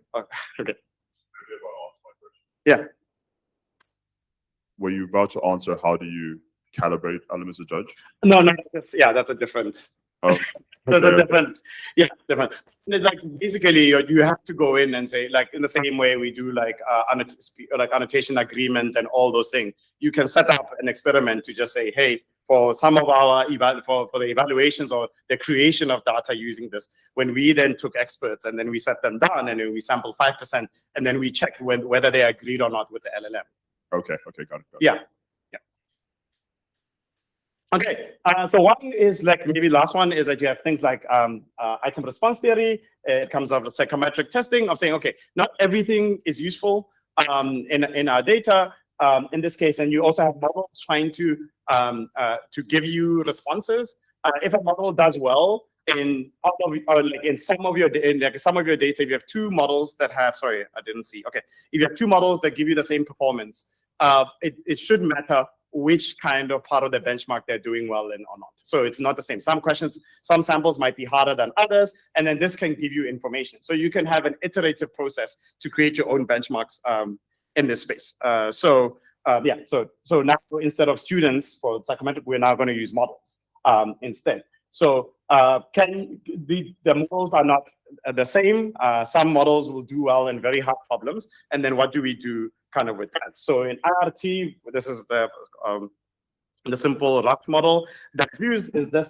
Okay. Yeah. Were you about to answer how do you calibrate LLM as a judge? No, that's a different. Oh, different. It's like basically you have to go in and say, like in the same way we do like annotation agreement and all those things. You can set up an experiment to just say, hey, for some of our for the evaluations or the creation of data using this, when we then took experts and then we set them down and then we sampled 5% and then we checked whether they agreed or not with the LLM. Okay, got it. Yeah. Okay, so one is like maybe last one is that you have things like item response theory. It comes out of psychometric testing of saying, okay, not everything is useful in our data in this case, and you also have models trying to give you responses. If a model does well in some of your data, if you have two models that have, sorry, I didn't see. Okay, if you have two models that give you the same performance, it shouldn't matter which kind of part of the benchmark they're doing well in or not. So it's not the same. Some samples might be harder than others, and then this can give you information. So you can have an iterative process to create your own benchmarks in this space. So now instead of students for psychometric, we're now going to use models instead. So the models are not the same. Some models will do well in very hard problems, and then what do we do kind of with that? So in IRT, this is the simple rough model that's used is this: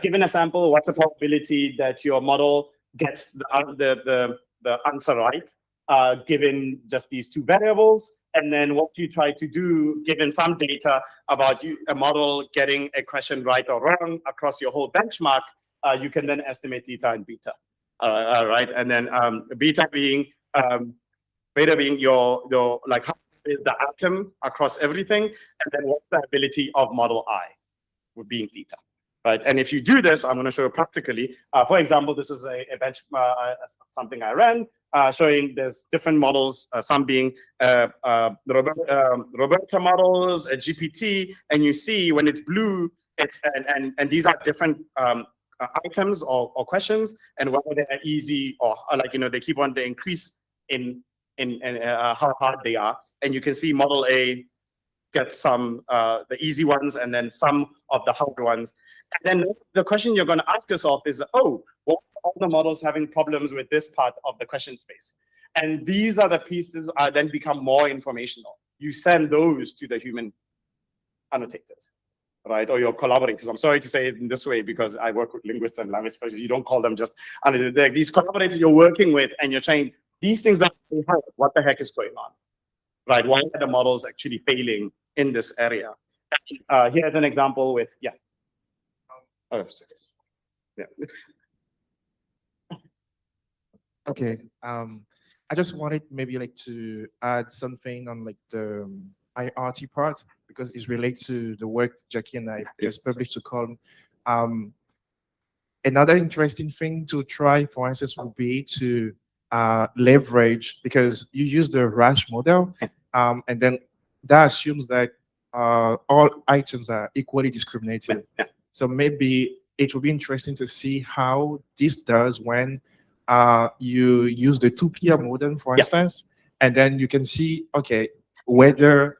given a sample, what's the probability that your model gets the answer right, given just these two variables? And then what you try to do, given some data about a model getting a question right or wrong across your whole benchmark, you can then estimate theta and beta, right? And then beta being your like how is the atom across everything, and then what's the ability of model I, with being theta, right? And if you do this, I'm going to show you practically. For example, this is a bench something I ran. showing there's different models, some being Roberta models, a GPT, and you see when it's blue, it's and these are different items or questions, and whether they're easy or like they keep on to increase in how hard they are, and you can see model A gets some the easy ones and then some of the hard ones. And then the question you're going to ask yourself is, oh, well, all the models having problems with this part of the question space. And these are the pieces then become more informational. You send those to the human annotators, right? Or your collaborators. I'm sorry to say it in this way because I work with linguists and language specialists. You don't call them just these collaborators you're working with, and you're saying these things that they have, what the heck is going on, right? Why are the models actually failing in this area? Here's an example with, yeah. Oh, sorry. Yeah. Okay. I just wanted maybe like to add something on like the IRT part because it's related to the work Jackie and I just published to column. Another interesting thing to try, for instance, would be to leverage, because you use the RASH model, and then that assumes that all items are equally discriminated. So maybe it would be interesting to see how this does when you use the two-peer model, for instance, and then you can see, okay, whether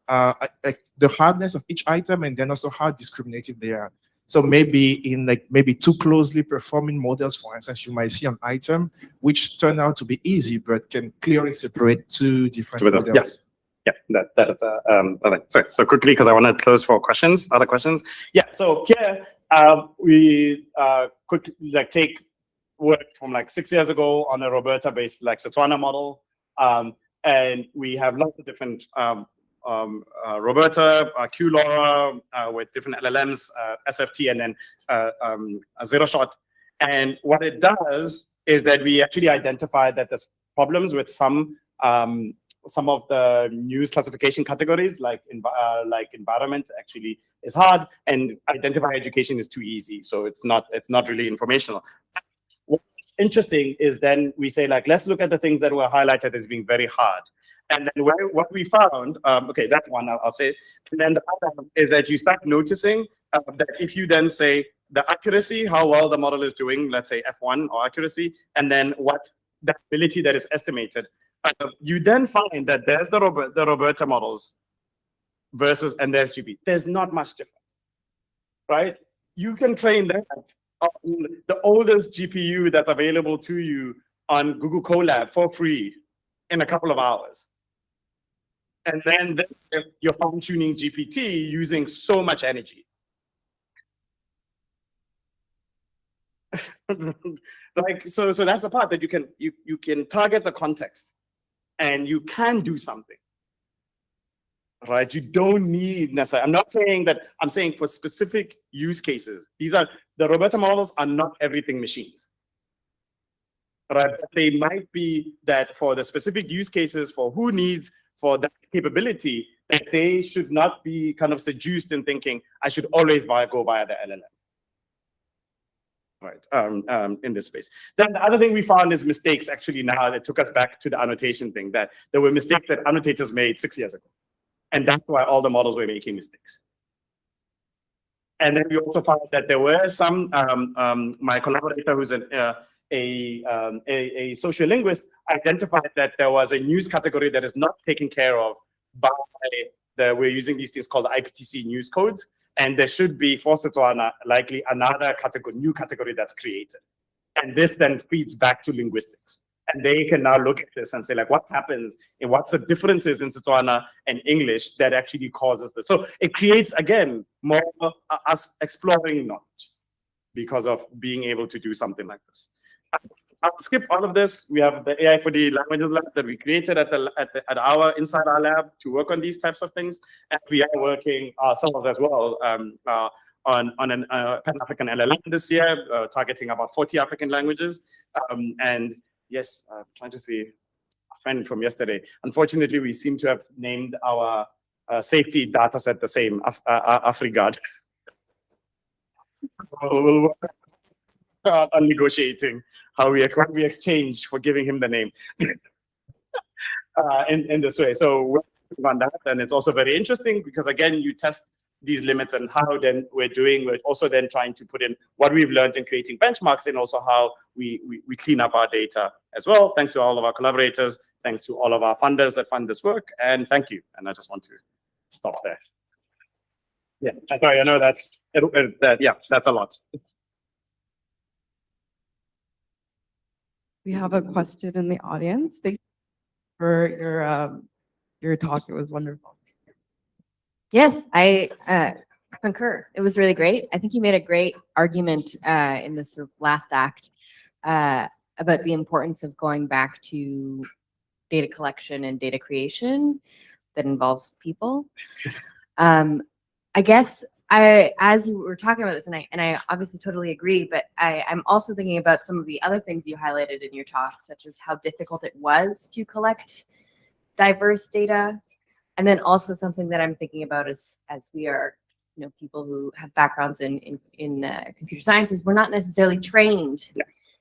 the hardness of each item and then also how discriminative they are. So maybe in maybe two closely performing models, for instance, you might see an item which turn out to be easy, but can clearly separate two different models. Yeah, that is sorry. So quickly, because I want to close for questions, other questions. Yeah, so here we quickly take work from 6 years ago on a Roberta-based Setswana model, and we have lots of different Roberta, Q-LoRa with different LLMs, SFT, and then a zero shot. And what it does is that we actually identify that there's problems with some of the news classification categories, like environment actually is hard, and identify education is too easy. So it's not really informational. What's interesting is then we say let's look at the things that were highlighted as being very hard. And then what we found, okay, that's one I'll say. And then the other is that you start noticing that if you then say the accuracy, how well the model is doing, let's say F1 or accuracy, and then what the ability that is estimated, you then find that there's the Roberta models versus, and there's GP. There's not much difference, right? You can train that on the oldest GPU that's available to you on Google Colab for free in a couple of hours. And then you're fine-tuning GPT using so much energy. So that's the part that you can target the context and you can do something, right? You don't need necessarily, I'm not saying that, I'm saying for specific use cases, the Roberta models are not everything machines, right? But they might be that for the specific use cases for who needs for that capability, that they should not be kind of seduced in thinking, I should always go via the LLM. Right, in this space. Then the other thing we found is mistakes actually now that took us back to the annotation thing, that there were mistakes that annotators made 6 years ago. And that's why all the models were making mistakes. And then we also found that there were some, my collaborator who's a sociolinguist identified that there was a news category that is not taken care of by we're using these things called the IPTC news codes. And there should be, for Setswana, likely another new category that's created. And this then feeds back to linguistics. And they can now look at this and say, what happens and what's the differences in Setswana and English that actually causes this. So it creates, again, more us exploring knowledge because of being able to do something like this. I'll skip all of this. We have the AI for the languages lab that we created inside our lab to work on these types of things. And we are working ourselves as well on an Pan-African LLM this year, targeting about 40 African languages. And yes, I'm trying to see a friend from yesterday. Unfortunately, we seem to have named our safety data set the same, AfriGuard. So we'll work on negotiating how we exchange for giving him the name in this way. So we're working on that, and it's also very interesting because again, you test these limits and how then we're also then trying to put in what we've learned in creating benchmarks and also how we clean up our data as well. Thanks to all of our collaborators, thanks to all of our funders that fund this work, and thank you. And I just want to stop there. Yeah, sorry, I know that's a lot. We have a question in the audience. Thank you for your talk. It was wonderful. Yes, I concur. It was really great. I think you made a great argument in this sort of last act about the importance of going back to data collection and data creation that involves people. I guess as you were talking about this, and I obviously totally agree, but I'm also thinking about some of the other things you highlighted in your talk, such as how difficult it was to collect diverse data. And then also something that I'm thinking about is, as we are, people who have backgrounds in computer sciences, we're not necessarily trained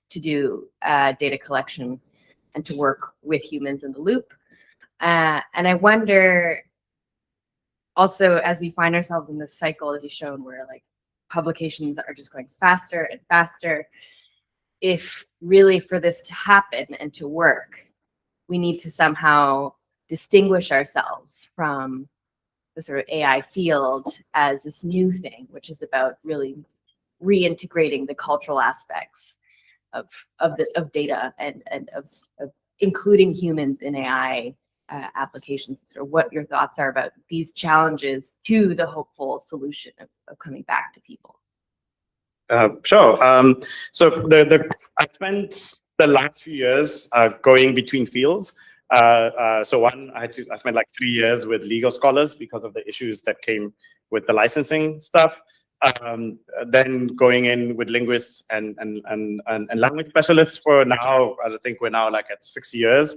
to do data collection and to work with humans in the loop. And I wonder also, as we find ourselves in this cycle, as you showed, where like publications are just going faster and faster, if really for this to happen and to work, we need to somehow distinguish ourselves from the sort of AI field as this new thing, which is about really reintegrating the cultural aspects of data and of including humans in AI applications. Sort of what your thoughts are about these challenges to the hopeful solution of coming back to people. Sure. So I spent the last few years going between fields. So one, I spent like 3 years with legal scholars because of the issues that came with the licensing stuff. Then going in with linguists and language specialists for now, I think we're now like at 6 years,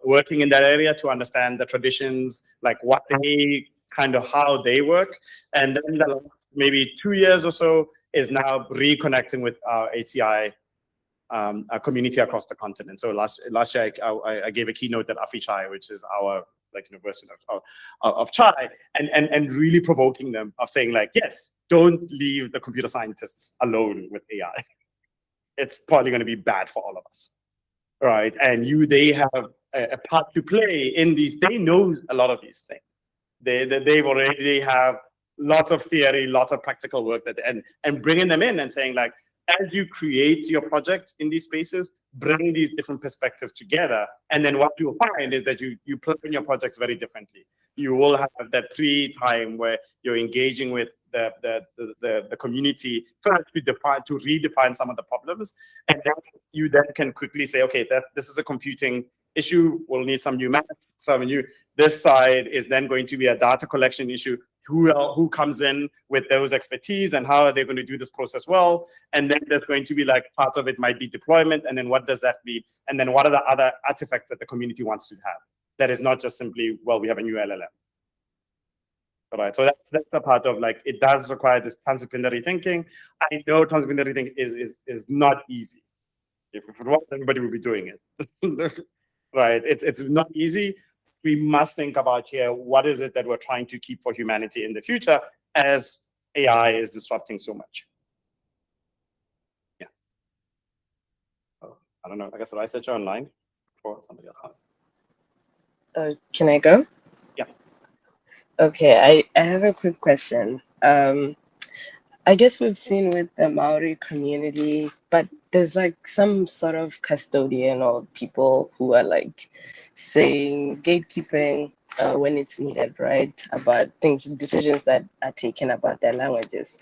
working in that area to understand the traditions, like what they how they work. And then the last maybe 2 years or so is now reconnecting with our ACI a community across the continent. So last year, I gave a keynote at Chai, which is our university of Chai, and really provoking them of saying like, yes, don't leave the computer scientists alone with AI. It's probably going to be bad for all of us, right? And they have a part to play in these. They know a lot of these things. They have lots of theory, lots of practical work and bringing them in and saying like, as you create your project in these spaces, bring these different perspectives together. And then what you'll find is that you plan your projects very differently. You will have that pre-time where you're engaging with the community first to redefine some of the problems. And then you can quickly say, okay, this is a computing issue. We'll need some new math, this side is then going to be a data collection issue. Who comes in with those expertise and how are they going to do this process well? And then there's going to be like parts of it might be deployment. And then what does that mean? And then what are the other artifacts that the community wants to have? That is not just simply, well, we have a new LLM. All right, so that's a part of like, it does require this transdisciplinary thinking. I know transdisciplinary thinking is not easy. If it was, everybody would be doing it. Right, it's not easy. We must think about here, what is it that we're trying to keep for humanity in the future as AI is disrupting so much? Yeah. Oh, I don't know. I guess I set you online for somebody else. Can I go? Yeah. Okay, I have a quick question. I guess we've seen with the Maori community, but there's like some sort of custodian or people who are like saying gatekeeping when it's needed, right? About decisions that are taken about their languages.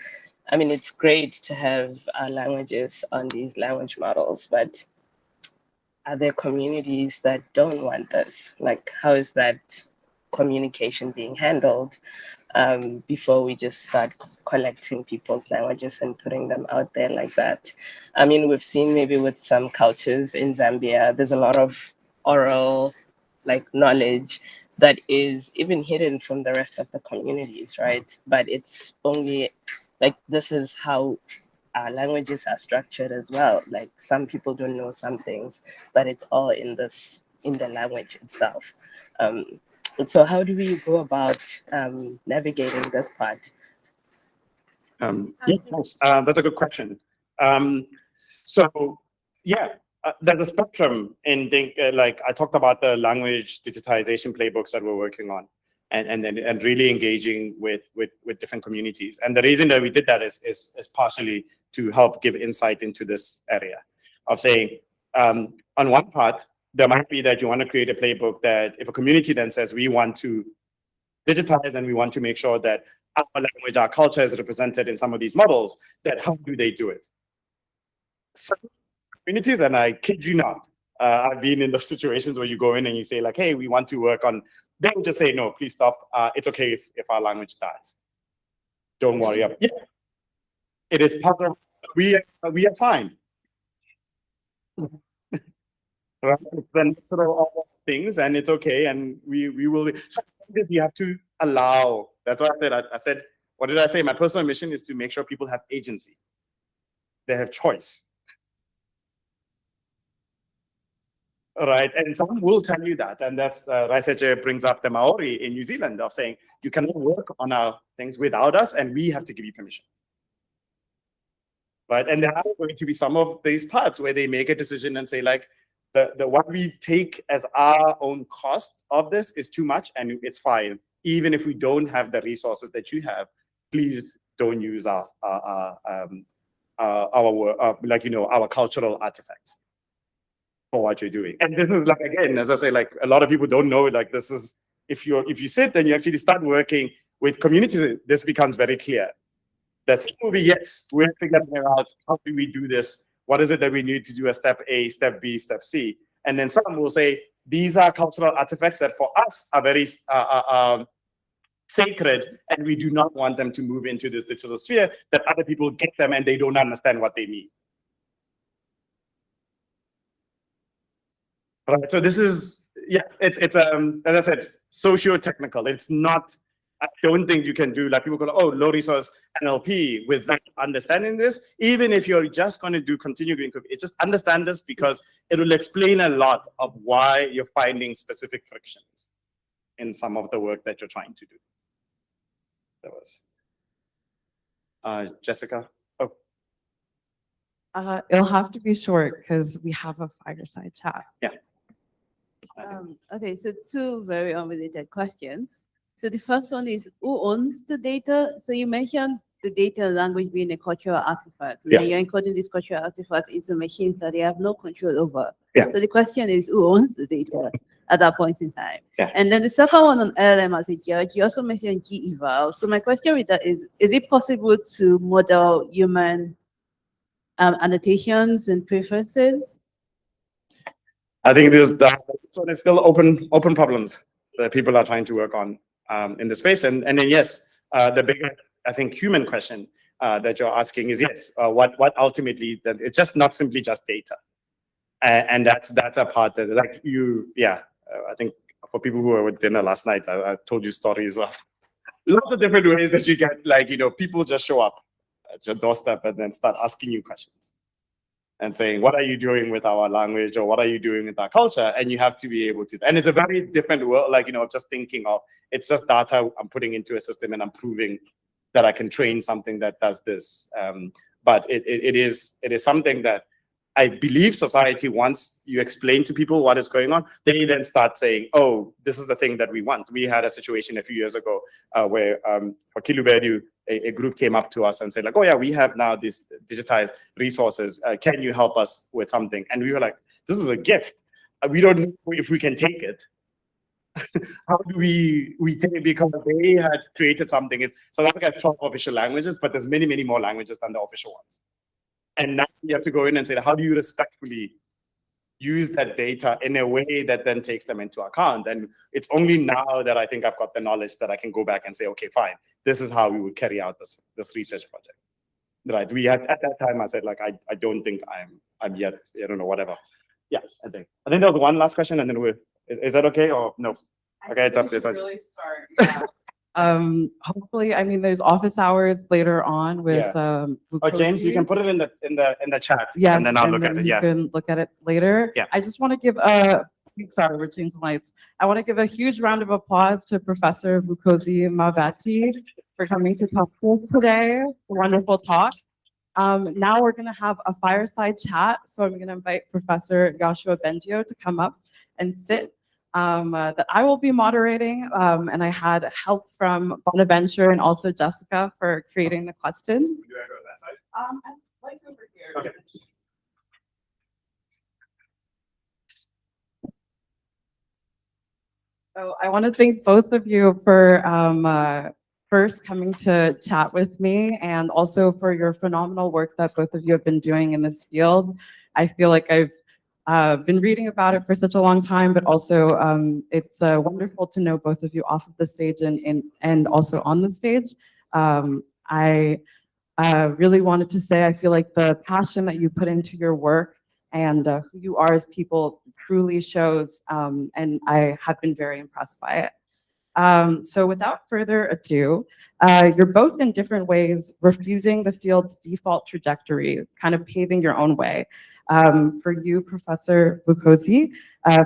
I mean, it's great to have our languages on these language models, but are there communities that don't want this? Like, how is that communication being handled before we just start collecting people's languages and putting them out there like that? I mean, we've seen maybe with some cultures in Zambia, there's a lot of oral knowledge that is even hidden from the rest of the communities, right? But it's only like, this is how languages are structured as well. Like some people don't know some things, but it's all in the language itself. So how do we go about navigating this part? Thanks. That's a good question. So yeah, there's a spectrum in like I talked about the language digitization playbooks that we're working on, and really engaging with different communities. And the reason that we did that is partially to help give insight into this area of saying, on one part, there might be that you want to create a playbook that if a community then says we want to digitize and we want to make sure that our language, our culture is represented in some of these models, that how do they do it? Some communities, and I kid you not, I've been in those situations where you go in and you say like, hey, we want to work on, they will just say, no, please stop. It's okay if our language dies. Don't worry. Yeah, it is part of, we are fine. Right? Then sort of all things, and it's okay, and we will. So you have to allow. That's what I said. I said, what did I say? My personal mission is to make sure people have agency. They have choice. All right, and someone will tell you that, and that's Raiseche brings up the Maori in New Zealand of saying you cannot work on our things without us, and we have to give you permission. Right, and there are going to be some of these parts where they make a decision and say like, the what we take as our own cost of this is too much, and it's fine. Even if we don't have the resources that you have, please don't use our cultural artifacts for what you're doing. And this is like, again, as I say, like a lot of people don't know, like this is, if you sit and you actually start working with communities, this becomes very clear. That will be, yes, we're figuring out how do we do this? What is it that we need to do as step A, step B, step C? And then some will say, these are cultural artifacts that for us are very sacred, and we do not want them to move into this digital sphere, that other people get them and they don't understand what they mean. Right, so this is, yeah, it's as I said, socio-technical. It's not, I don't think you can do, like people go, oh, low resource NLP without understanding this. Even if you're just going to do continuing, it just understand this because it will explain a lot of why you're finding specific frictions in some of the work that you're trying to do. That was Jessica. Oh, It'll have to be short because we have a fireside chat. yeah. Okay, so two very unrelated questions. So the first one is, who owns the data? So you mentioned the data and language being a cultural artifact. Yeah. And you're encoding this cultural artifact into machines that they have no control over. Yeah. So the question is, who owns the data at that point in time? Yeah. And then the second one on LLM as a judge, you also mentioned G-eval. So my question with that is it possible to model human annotations and preferences? I think this one is still open problems that people are trying to work on in the space. And then yes, the bigger, I think, human question that you're asking is yes, what ultimately, that it's just not simply just data. And that's a part that like I think for people who were with dinner last night, I told you stories of lots of different ways that you get, like, people just show up at your doorstep and then start asking you questions and saying, what are you doing with our language, or what are you doing with our culture? And you have to be able to, and it's a very different world, like, just thinking of, it's just data I'm putting into a system and I'm proving that I can train something that does this. But it is something that I believe society, once you explain to people what is going on, they then start saying, oh, this is the thing that we want. We had a situation a few years ago where for Kilubedu, a group came up to us and said, like, oh yeah, we have now these digitized resources. Can you help us with something? And we were like, this is a gift. We don't know if we can take it. How do we take it? Because they had created something. South Africa has 12 official languages, but there's many, many more languages than the official ones. And now you have to go in and say, how do you respectfully use that data in a way that then takes them into account? And it's only now that I think I've got the knowledge that I can go back and say, okay, fine, this is how we would carry out this research project. Right? We had, at that time, I said, like, I don't think I'm yet, I don't know, whatever. Yeah, I think there was one last question, and then is that okay or no? Okay, it's up. Really start. Yeah. Hopefully, I mean, there's office hours later on with Oh, James, you Vukosi. can put it in the chat, Yes, and then I'll look at then it. you Yeah. can look at it later. Yeah. I just want to give a, sorry, we're changing lights. I want to give a huge round of applause to Professor Vukosi Mavati for coming to talk to us today. Wonderful talk. Now we're going to have a fireside chat. So I'm going to invite Professor Joshua Bengio to come up and sit. That I will be moderating, and I had help from Bonaventure and also Jessica for creating the questions. Do I go that side? I'd like over here. Okay. So I want to thank both of you for first coming to chat with me, and also for your phenomenal work that both of you have been doing in this field. I feel like I've been reading about it for such a long time, but also it's wonderful to know both of you off of the stage and also on the stage. I really wanted to say I feel like the passion that you put into your work and who you are as people truly shows, and I have been very impressed by it. So without further ado, you're both in different ways refusing the field's default trajectory, kind of paving your own way. For you, Professor Vukosi,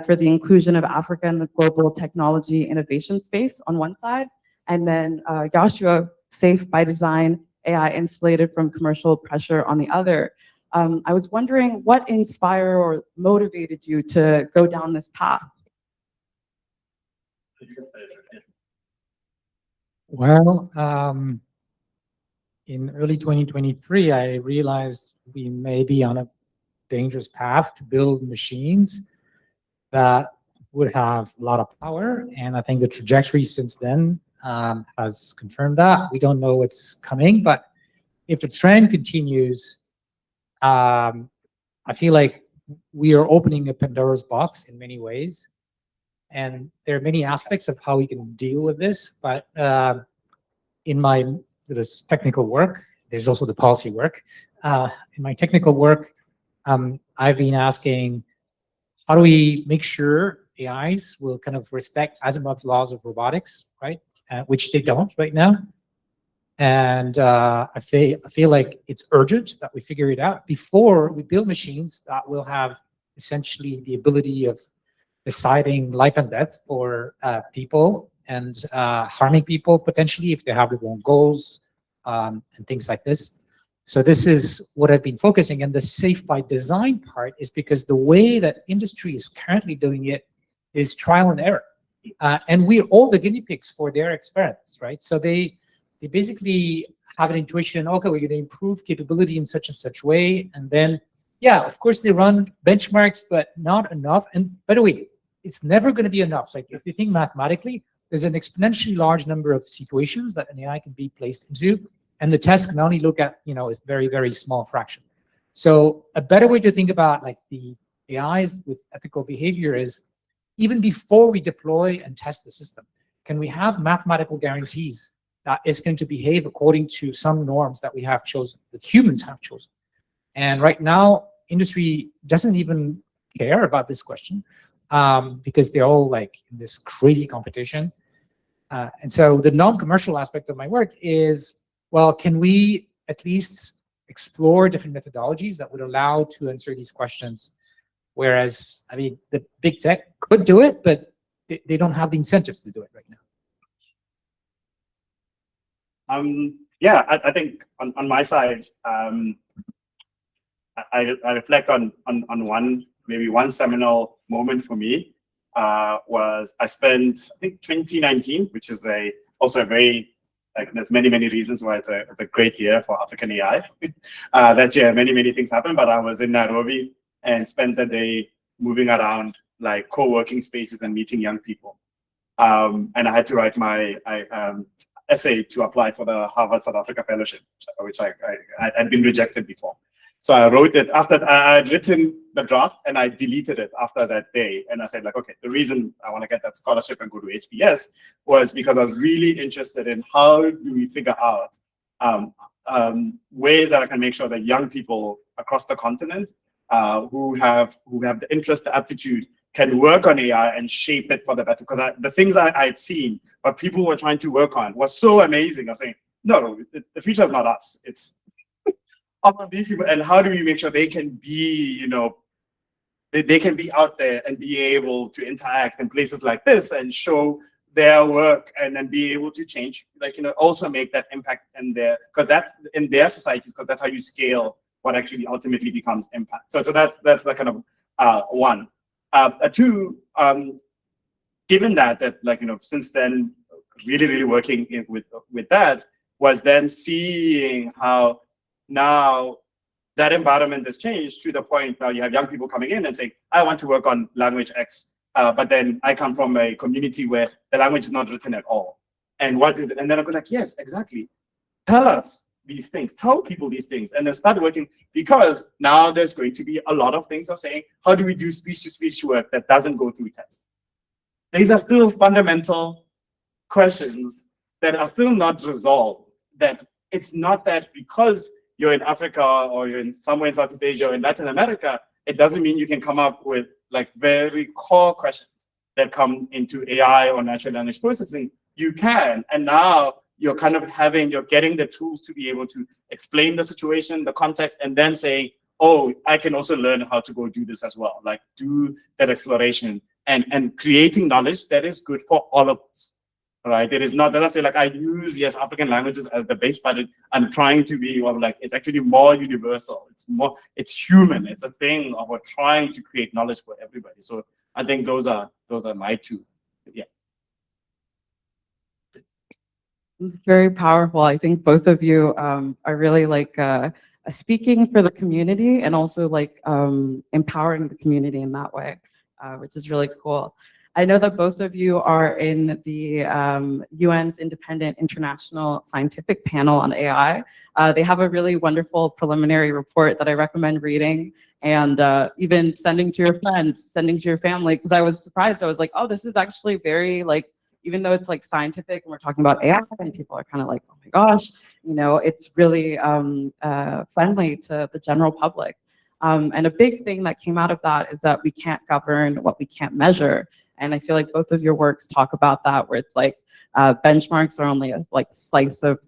for the inclusion of Africa in the global technology innovation space on one side, and then Joshua, safe by design, AI insulated from commercial pressure on the other. I was wondering what inspired or motivated you to go down this path? Well, in early 2023, I realized we may be on a dangerous path to build machines that would have a lot of power. And I think the trajectory since then has confirmed that. We don't know what's coming, but if the trend continues, I feel like we are opening a Pandora's box in many ways. And there are many aspects of how we can deal with this, but in my technical work, there's also the policy work. In my technical work, I've been asking, how do we make sure AIs will kind of respect Asimov's laws of robotics, right? Which they don't right now. And I feel like it's urgent that we figure it out before we build machines that will have essentially the ability of deciding life and death for people and harming people potentially if they have their own goals and things like this. So this is what I've been focusing, and the safe by design part is because the way that industry is currently doing it is trial and error. And we're all the guinea pigs for their experiments, right? So they basically have an intuition, okay, we're going to improve capability in such and such way. And then, yeah, of course, they run benchmarks, but not enough. And by the way, it's never going to be enough. Like if you think mathematically, there's an exponentially large number of situations that an AI can be placed into. And the test can only look at, a very, very small fraction. So a better way to think about like the AIs with ethical behavior is even before we deploy and test the system, can we have mathematical guarantees that it's going to behave according to some norms that we have chosen, that humans have chosen? And right now, industry doesn't even care about this question because they're all like in this crazy competition. And so the non-commercial aspect of my work is, well, can we at least explore different methodologies that would allow to answer these questions? Whereas, I mean, the big tech could do it, but they don't have the incentives to do it right now. Yeah, I think on my side, I reflect on one seminal moment for me was I spent, I think 2019, which is also a very, like there's many reasons why it's a great year for African AI. That year, many things happened, but I was in Nairobi and spent the day moving around like co-working spaces and meeting young people. And I had to write my essay to apply for the Harvard South Africa Fellowship, which I'd been rejected before. So I wrote it after I had written the draft, and I deleted it after that day. And I said, like, okay, the reason I want to get that scholarship and go to HBS was because I was really interested in how do we figure out ways that I can make sure that young people across the continent who have the interest, the aptitude can work on AI and shape it for the better. Because the things I had seen, what people were trying to work on was so amazing. I'm saying, no, the future is not us. It's all these people. And how do we make sure they can be, you know, they can be out there and be able to interact in places like this and show their work and then be able to change, like, you know, also make that impact in their, because that's in their societies, because that's how you scale what actually ultimately becomes impact. So that's the kind of one. Two, given that like, you know, since then, really working with that was then seeing how now that environment has changed to the point now you have young people coming in and saying, I want to work on language X, but then I come from a community where the language is not written at all. And what is it? And then I go like, yes, exactly. Tell us these things, tell people these things, and then start working, because now there's going to be a lot of things of saying, how do we do speech-to-speech work that doesn't go through text? These are still fundamental questions that are still not resolved, that it's not that because you're in Africa or you're in somewhere in Southeast Asia or in Latin America, it doesn't mean you can come up with like very core questions that come into AI or natural language processing. You can, and now you're kind of you're getting the tools to be able to explain the situation, the context, and then saying, oh, I can also learn how to go do this as well, like do that exploration and creating knowledge that is good for all of us. Right, it is not that I say like I use African languages as the base, but I'm trying to be like it's actually more universal. It's human. It's a thing of we're trying to create knowledge for everybody. So I think those are my two. Yeah. Very powerful. I think both of you are really like speaking for the community and also like empowering the community in that way, which is really cool. I know that both of you are in the UN's Independent International Scientific Panel on AI. They have a really wonderful preliminary report that I recommend reading and even sending to your friends, sending to your family, because I was surprised. I was like, oh, this is actually very like, even though it's like scientific and we're talking about AI and people are kind of like, oh my gosh, you know, it's really friendly to the general public. And a big thing that came out of that is that we can't govern what we can't measure. And I feel like both of your works talk about that, where it's like benchmarks are only a like slice of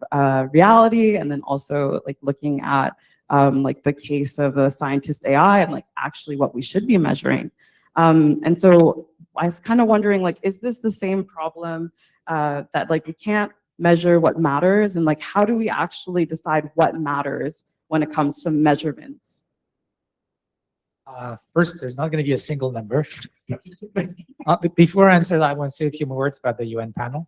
reality, and then also like looking at like the case of a scientist AI and like actually what we should be measuring. And so I was kind of wondering, like, is this the same problem that like we can't measure what matters, and like how do we actually decide what matters when it comes to measurements? First, there's not going to be a single number. Before I answer that, I want to say a few more words about the UN panel.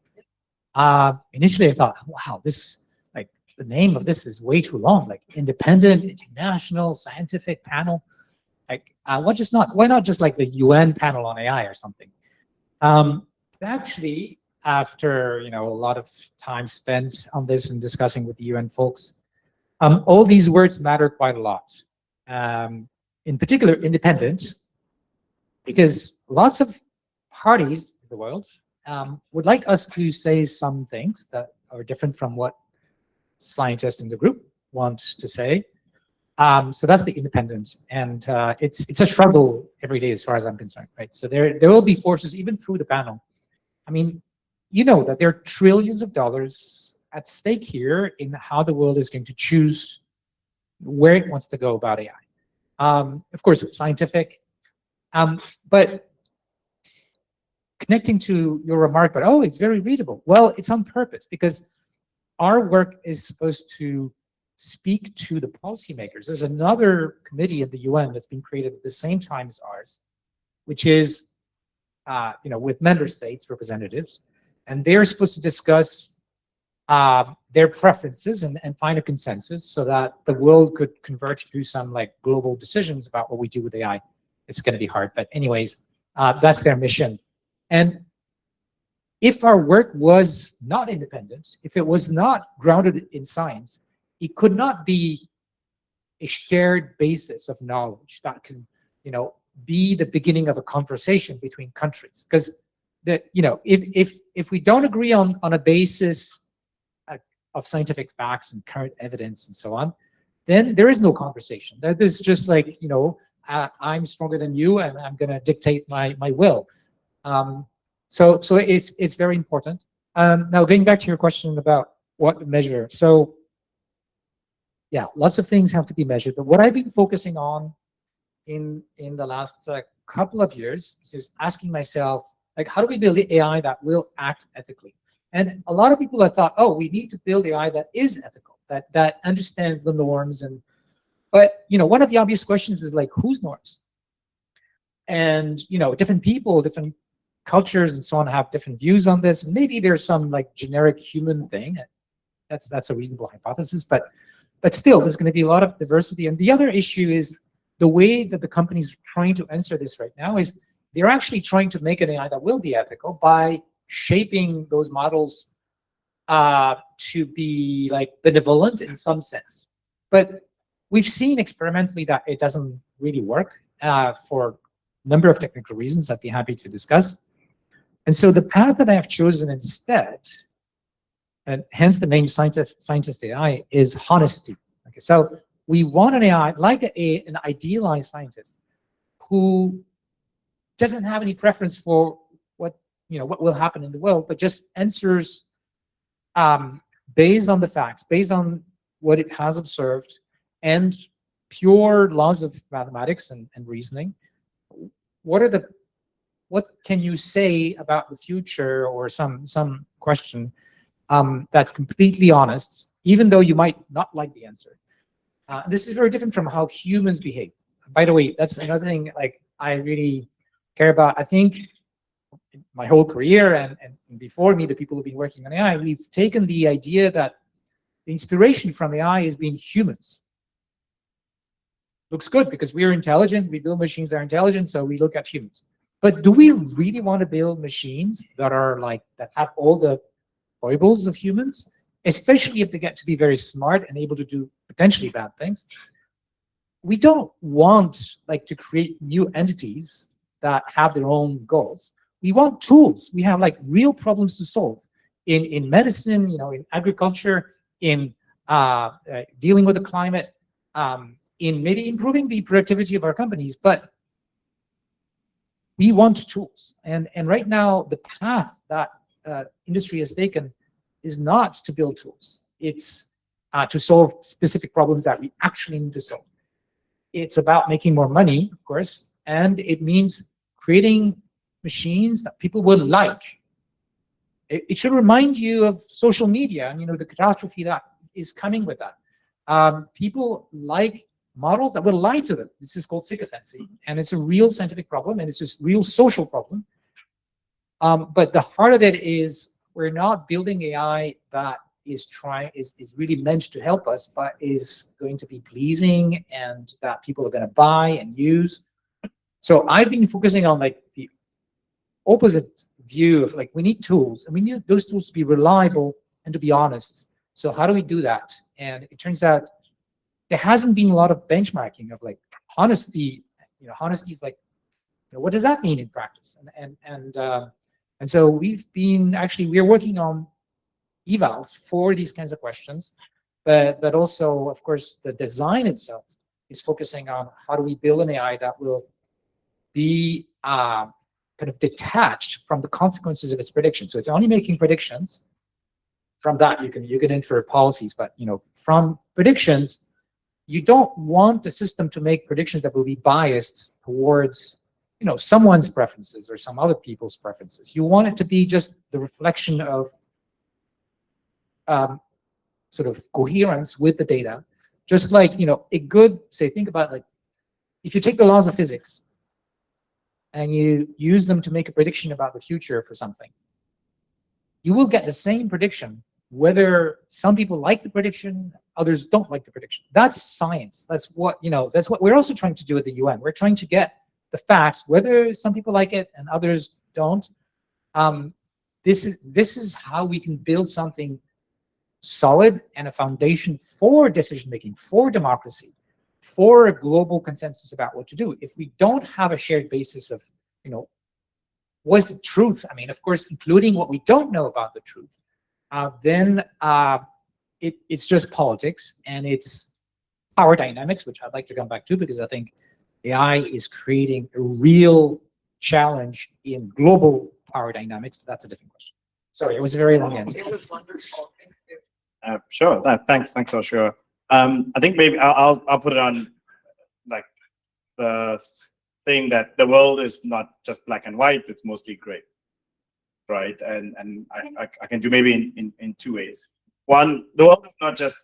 Initially, I thought, wow, this, like, the name of this is way too long, like Independent International Scientific Panel. Like, why not just like the UN panel on AI or something? Actually, after, you know, a lot of time spent on this and discussing with the UN folks, all these words matter quite a lot. In particular, independent, because lots of parties in the world would like us to say some things that are different from what scientists in the group want to say. So that's the independence, and it's a struggle every day as far as I'm concerned, right? So there will be forces even through the panel. I mean, you know that there are trillions of dollars at stake here in how the world is going to choose where it wants to go about AI. Of course, it's scientific, but connecting to your remark, but oh, it's very readable. Well, it's on purpose, because our work is supposed to speak to the policymakers. There's another committee at the UN that's been created at the same time as ours, which is, you know, with member states representatives, and they're supposed to discuss their preferences and find a consensus so that the world could converge to some like global decisions about what we do with AI. It's going to be hard, but anyways, that's their mission. And if our work was not independent, if it was not grounded in science, it could not be a shared basis of knowledge that can, you know, be the beginning of a conversation between countries. Because you know, if we don't agree on a basis of scientific facts and current evidence and so on, then there is no conversation. That is just like, you know, I'm stronger than you, and I'm going to dictate my will. So it's very important. Now, going back to your question about what to measure. So yeah, lots of things have to be measured. But what I've been focusing on in the last couple of years is just asking myself, like, how do we build the AI that will act ethically? And a lot of people have thought, oh, we need to build AI that is ethical, that understands the norms. But one of the obvious questions is like, whose norms? And different people, different cultures, and so on have different views on this. Maybe there's some like generic human thing. That's a reasonable hypothesis, but still, there's going to be a lot of diversity. And the other issue is the way that the companies are trying to answer this right now is they're actually trying to make an AI that will be ethical by shaping those models to be like benevolent in some sense. But we've seen experimentally that it doesn't really work for a number of technical reasons I'd be happy to discuss. And so the path that I have chosen instead, and hence the name Scientist AI, is honesty. Okay, so we want an AI like an idealized scientist who doesn't have any preference for what will happen in the world, but just answers based on the facts, based on what it has observed, and pure laws of mathematics and reasoning. What can you say about the future, or some question that's completely honest, even though you might not like the answer? This is very different from how humans behave. By the way, that's another thing like I really care about. I think my whole career and before me, the people who've been working on AI, we've taken the idea that the inspiration from AI is being humans. Looks good because we're intelligent, we build machines that are intelligent, so we look at humans. But do we really want to build machines that have all the foibles of humans, especially if they get to be very smart and able to do potentially bad things? We don't want to create new entities that have their own goals. We want tools. We have real problems to solve in medicine, in agriculture, in dealing with the climate, in maybe improving the productivity of our companies, but we want tools. And right now, the path that industry has taken is not to build tools. It's to solve specific problems that we actually need to solve. It's about making more money, of course, and it means creating machines that people will like. It should remind you of social media and the catastrophe that is coming with that. People like models that will lie to them. This is called sycophancy, and it's a real scientific problem, and it's just real social problem. But the heart of it is we're not building AI that is really meant to help us, but is going to be pleasing and that people are going to buy and use. So I've been focusing on the opposite view of we need tools, and we need those tools to be reliable and to be honest. So how do we do that? And it turns out there hasn't been a lot of benchmarking of honesty. Honesty is what does that mean in practice? And so we're working on evals for these kinds of questions, but also, of course, the design itself is focusing on how do we build an AI that will be kind of detached from the consequences of its prediction. So it's only making predictions. From that, you can infer policies, but from predictions, you don't want the system to make predictions that will be biased towards someone's preferences or some other people's preferences. You want it to be just the reflection of sort of coherence with the data. Just a good, think about if you take the laws of physics and you use them to make a prediction about the future for something, you will get the same prediction whether some people like the prediction, others don't like the prediction. That's science. That's what we're also trying to do at the UN. We're trying to get the facts, whether some people like it and others don't. This is how we can build something solid and a foundation for decision making, for democracy, for a global consensus about what to do. If we don't have a shared basis of what's the truth, of course, including what we don't know about the truth, then it's just politics and it's power dynamics, which I'd like to come back to because I think AI is creating a real challenge in global power dynamics, that's a different question. Sorry, it was a very long answer. It was wonderful. Thank you. Sure. Thanks, Oshua. I think maybe I'll put it on like the thing that the world is not just black and white; it's mostly gray, right? And I can do maybe in two ways. One, the world is not just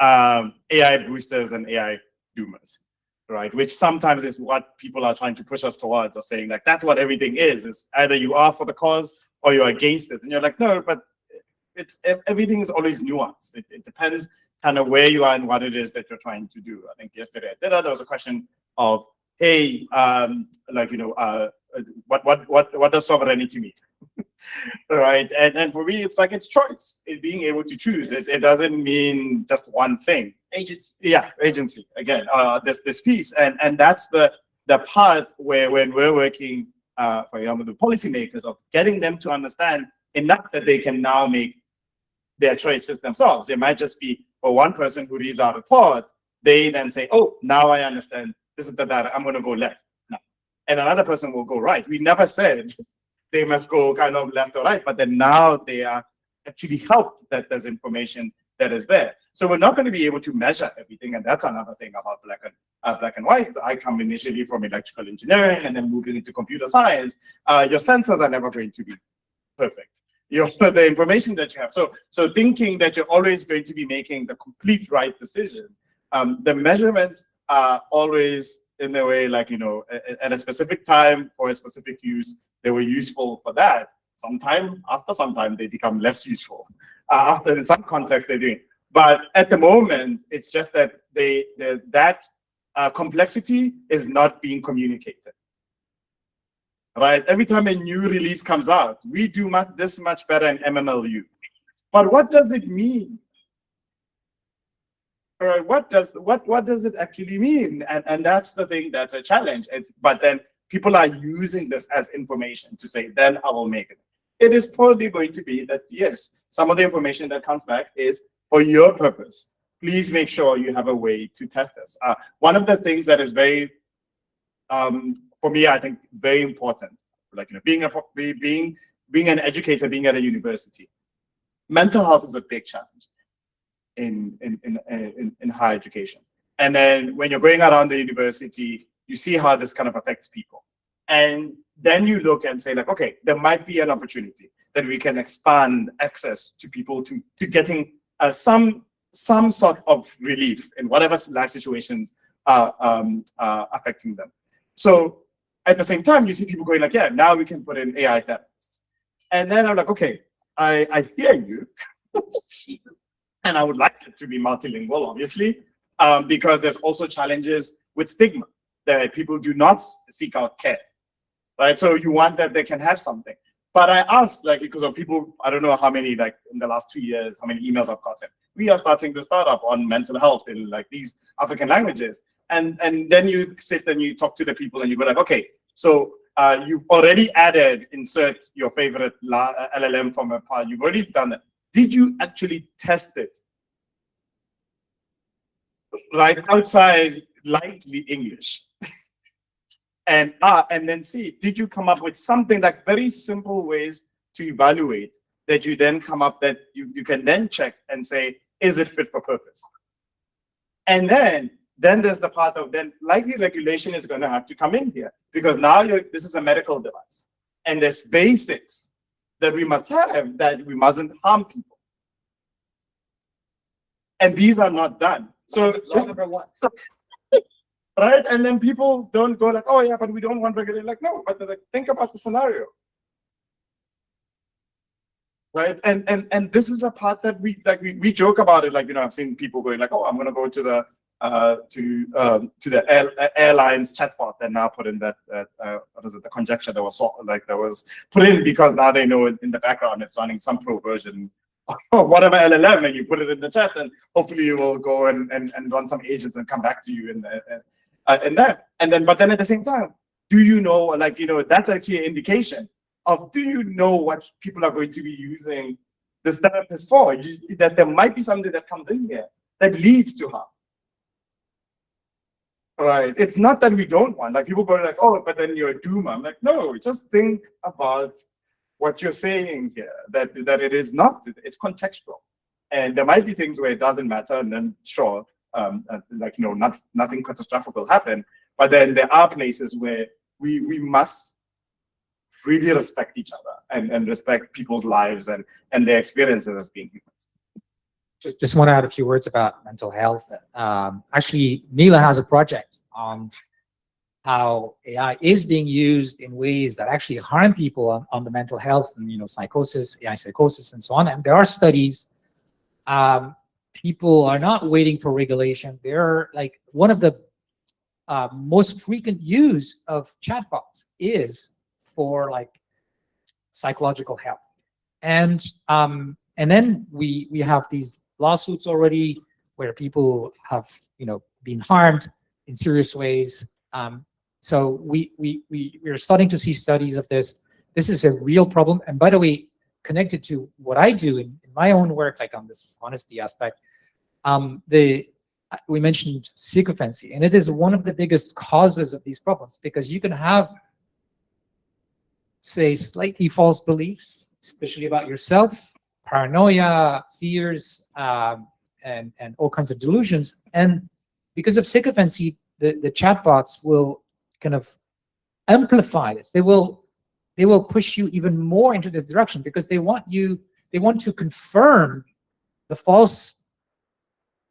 AI boosters and AI doomers, right? Which sometimes is what people are trying to push us towards, of saying like that's what everything is. Is either you are for the cause or you're against it, and you're like, no, but everything is always nuanced. It depends kind of where you are and what it is that you're trying to do. I think yesterday at dinner there was a question of, hey, what does sovereignty mean? Right, and for me, it's like it's choice. It's being able to choose. It doesn't mean just one thing. Agency. Yeah, agency. Again, this piece, and that's the part where when we're working, for example, the policymakers, of getting them to understand enough that they can now make their choices themselves. It might just be for one person who reads our report, they then say, oh, now I understand. This is the data. I'm going to go left now. And another person will go right. We never said they must go kind of left or right, but then now they are actually helped that there's information that is there. So we're not going to be able to measure everything. And that's another thing about black and white. I come initially from electrical engineering and then moving into computer science. Your sensors are never going to be perfect. The information that you have. So thinking that you're always going to be making the complete right decision. The measurements are always in the way, like, at a specific time for a specific use, they were useful for that. After some time, they become less useful. After, in some context, they're doing. But at the moment, it's just that that complexity is not being communicated. Right? Every time a new release comes out, we do this much better in MMLU. But what does it mean? All right, what does it actually mean? And that's the thing that's a challenge. But then people are using this as information to say, then I will make it. It is probably going to be that, yes, some of the information that comes back is for your purpose. Please make sure you have a way to test this. One of the things that is very for me, I think very important, like being an educator, being at a university, mental health is a big challenge in higher education. And then when you're going around the university, you see how this kind of affects people, and then you look and say like, okay, there might be an opportunity that we can expand access to people to getting some sort of relief in whatever life situations are affecting them. So at the same time, you see people going like, yeah, now we can put in AI therapists. And then I'm like, okay, I hear you. And I would like it to be multilingual, obviously, because there's also challenges with stigma that people do not seek out care, right? So you want that they can have something. But I asked, like, because of people, I don't know how many, like in the last 2 years, how many emails I've gotten. We are starting the startup on mental health in like these African languages. And then you sit and you talk to the people and you go like, okay, so you've already added, insert your favorite LLM from a part, you've already done that. Did you actually test it? Right outside lightly English. And then see, did you come up with something like very simple ways to evaluate that you then come up that you can then check and say, is it fit for purpose? And then there's the part of then likely regulation is going to have to come in here, because now this is a medical device and there's basics that we must have, that we mustn't harm people. And these are not done. So Law number one. Right? And then people don't go like, oh yeah, but we don't want regulation. Like, no, but like, think about the scenario. Right? And this is a part that we joke about it. Like, I've seen people going like, oh, I'm gonna go to the airlines chatbot and now put in that what is it, the conjecture that was put in, because now they know in the background it's running some pro version of whatever LLM, and you put it in the chat, and hopefully you will go and run some agents and come back to you in that. But then at the same time, do you know, like, that's actually an indication of, do you know what people are going to be using this therapist for? That there might be something that comes in here that leads to harm. Right. It's not that we don't want, like people go like, oh, but then you're a doomer. I'm like, no, just think about what you're saying here, that it is not, it's contextual. And there might be things where it doesn't matter, and then sure, like, you know, nothing catastrophic will happen. But then there are places where we must really respect each other and respect people's lives and their experiences as being humans. Just want to add a few words about mental health. Actually, Mila has a project on how AI is being used in ways that actually harm people on the mental health and, you know, psychosis, AI psychosis, and so on. And there are studies. People are not waiting for regulation. They're like, one of the most frequent use of chatbots is for like psychological help. And then we have these lawsuits already where people have, you know, been harmed in serious ways. So we're starting to see studies of this. This is a real problem. And by the way, connected to what I do in my own work, like on this honesty aspect, we mentioned sycophancy, and it is one of the biggest causes of these problems, because you can have, say, slightly false beliefs, especially about yourself, paranoia, fears, and all kinds of delusions. And because of sycophancy, the chatbots will kind of amplify this. They will push you even more into this direction, because they want to confirm the false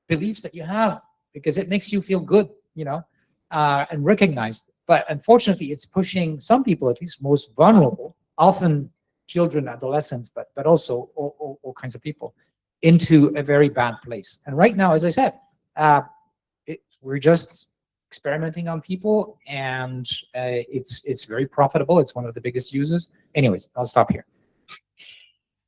beliefs that you have, because it makes you feel good, you know, and recognized. But unfortunately, it's pushing some people, at least most vulnerable, often children, adolescents, but also all kinds of people, into a very bad place. And right now, as I said, we're just experimenting on people, and it's very profitable. It's one of the biggest users. Anyways, I'll stop here.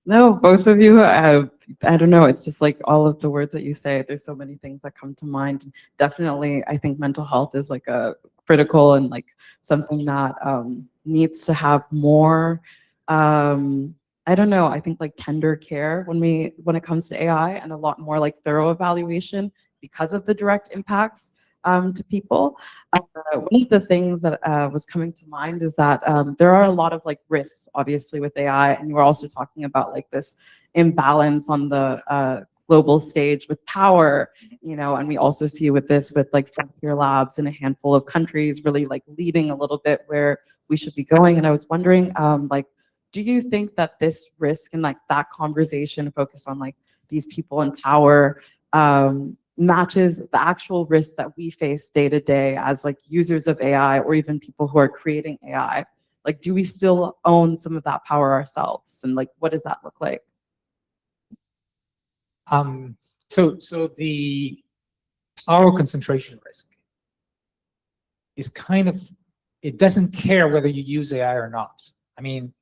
No, both of you, I don't know, it's just like all of the words that you say, there's so many things that come to mind. Definitely, I think mental health is like a critical and like something that needs to have more, I don't know, I think like tender care when it comes to AI, and a lot more like thorough evaluation because of the direct impacts to people. One of the things that was coming to mind is that there are a lot of like risks, obviously, with AI, and we're also talking about like this imbalance on the global stage with power, you know, and we also see with this with like frontier labs in a handful of countries really like leading a little bit where we should be going. And I was wondering, like, do you think that this risk and like that conversation focused on like these people in power matches the actual risks that we face day to day as like users of AI, or even people who are creating AI? Like, do we still own some of that power ourselves? And like, what does that look like? So the power concentration risk is kind of, it doesn't care whether you use AI or not. I mean,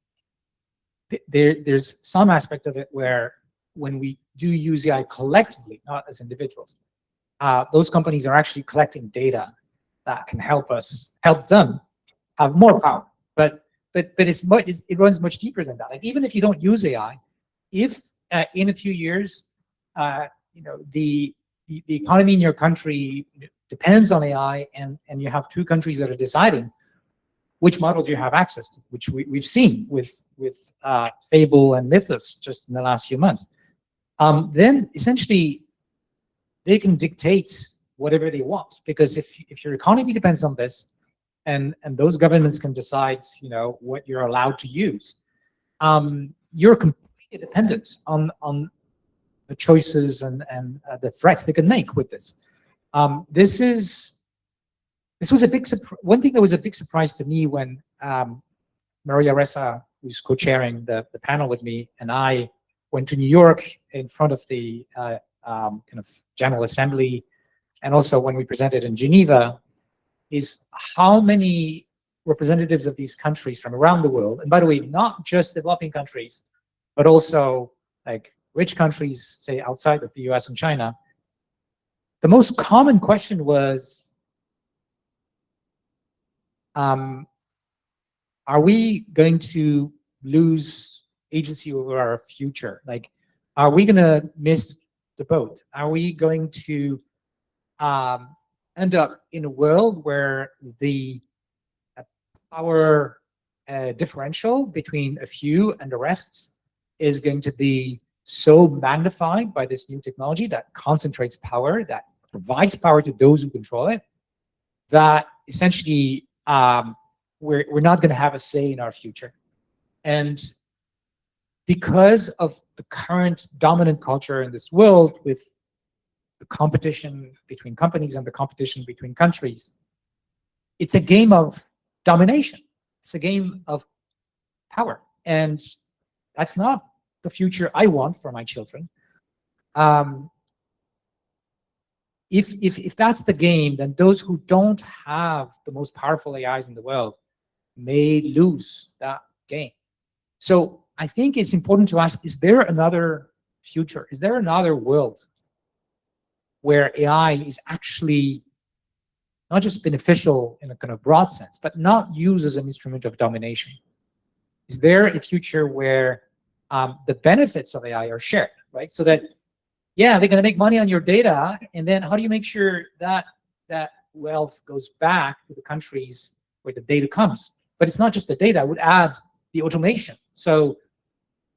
there's some aspect of it where when we do use AI collectively, not as individuals, those companies are actually collecting data that can help them have more power. But it runs much deeper than that. Like, even if you don't use AI, if in a few years, you know, the economy in your country depends on AI, and you have two countries that are deciding which model do you have access to, which we've seen with Fable and Mythos just in the last few months, then essentially they can dictate whatever they want. Because if your economy depends on this, and those governments can decide, you know, what you're allowed to use, you're completely dependent on the choices and the threats they can make with this. This was a big one thing that was a big surprise to me when Maria Ressa, who's co-chairing the panel with me, and I went to New York in front of the kind of General Assembly, and also when we presented in Geneva, is how many representatives of these countries from around the world, and by the way, not just developing countries, but also like rich countries, say outside of the US and China, the most common question was, are we going to lose agency over our future? Like, are we going to miss the boat? Are we going to, and end up in a world where the power differential between a few and the rest is going to be so magnified by this new technology that concentrates power, that provides power to those who control it, that essentially we're not going to have a say in our future. And because of the current dominant culture in this world, with the competition between companies and the competition between countries, it's a game of domination. It's a game of power. And that's not the future I want for my children. If that's the game, then those who don't have the most powerful AIs in the world may lose that game. So I think it's important to ask, is there another future? Is there another world where AI is actually not just beneficial in a kind of broad sense, but not used as an instrument of domination? Is there a future where the benefits of AI are shared, right? So that, yeah, they're going to make money on your data, and then how do you make sure that that wealth goes back to the countries where the data comes? But it's not just the data. I would add the automation. So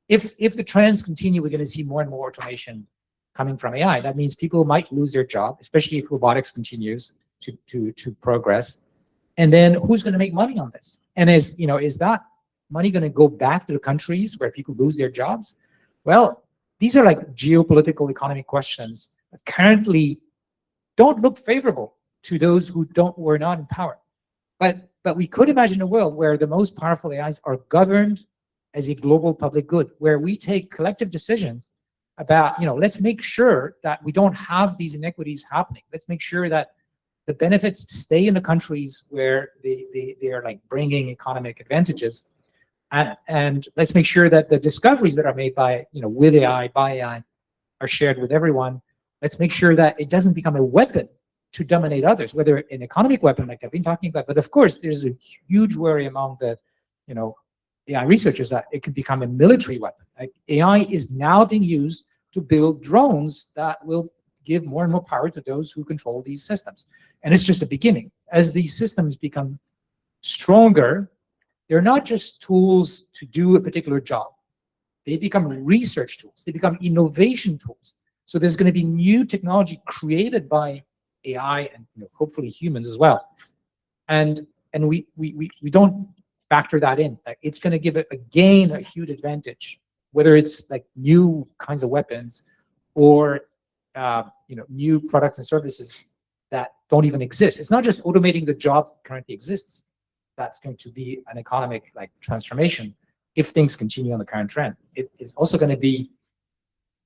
if the trends continue, we're going to see more and more automation coming from AI. That means people might lose their job, especially if robotics continues to progress. And then who's going to make money on this? And is that money going to go back to the countries where people lose their jobs? Well, these are like geopolitical economic questions that currently don't look favorable to those who are not in power. But we could imagine a world where the most powerful AIs are governed as a global public good, where we take collective decisions about, let's make sure that we don't have these inequities happening. Let's make sure that the benefits stay in the countries where they are like bringing economic advantages. And let's make sure that the discoveries that are made by, with AI, by AI, are shared with everyone. Let's make sure that it doesn't become a weapon to dominate others, whether an economic weapon like I've been talking about. But of course, there's a huge worry among the, AI researchers that it could become a military weapon. Like AI is now being used to build drones that will give more and more power to those who control these systems. And it's just a beginning. As these systems become stronger, they're not just tools to do a particular job. They become research tools. They become innovation tools. So there's going to be new technology created by AI and hopefully humans as well. And we don't factor that in. Like, it's going to give it again a huge advantage, whether it's like new kinds of weapons or new products and services that don't even exist. It's not just automating the jobs that currently exists. That's going to be an economic transformation if things continue on the current trend. It is also going to be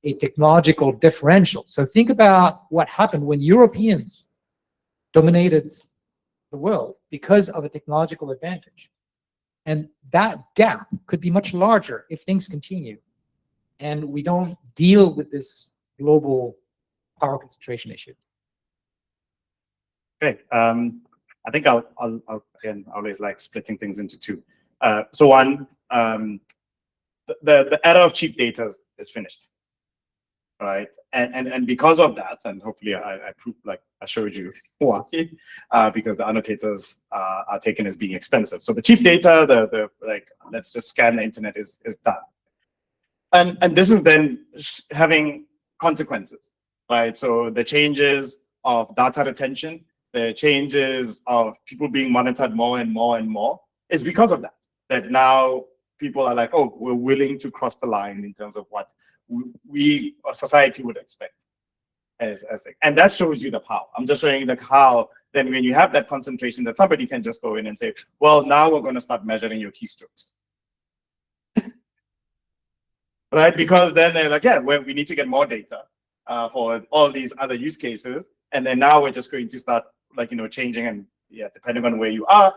a technological differential. So think about what happened when Europeans dominated the world because of a technological advantage. And that gap could be much larger if things continue and we don't deal with this global power concentration issue. Okay. I think I'll again always like splitting things into two. So one, the era of cheap data is finished, right? And because of that, and hopefully I proved, like I showed you why, because the annotators are taken as being expensive. So the cheap data, the let's just scan the internet is done. And this is then having consequences, right? So the changes of data retention, the changes of people being monitored more and more and more is because of that. That now people are like, oh, we're willing to cross the line in terms of what we a society would expect. And that shows you the power. I'm just showing you like how then when you have that concentration that somebody can just go in and say, well, now we're going to start measuring your keystrokes. Right? Because then they're like, yeah, well, we need to get more data for all these other use cases. And then now we're just going to start changing, and depending on where you are,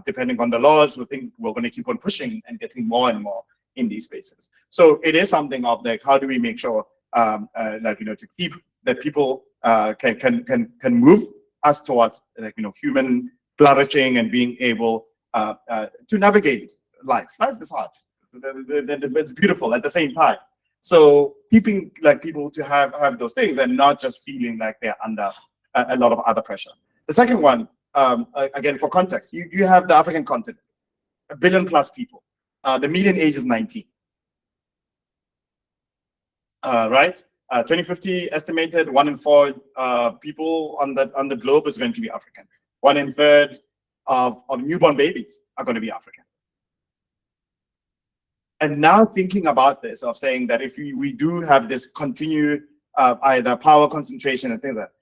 depending on the laws, we're going to keep on pushing and getting more and more in these spaces. So it is something of like, how do we make sure to keep that people can move us towards human flourishing and being able to navigate life. Life is hard. It's beautiful at the same time. So keeping people to have those things and not just feeling like they're under a lot of other pressure. The second one, again, for context, you have the African continent, 1 billion plus people. The median age is 19. Right? 2050 estimated 1 in 4 people on the globe is going to be African. 1 in 3 of newborn babies are going to be African. And now thinking about this, of saying that if we do have this continued either power concentration and things like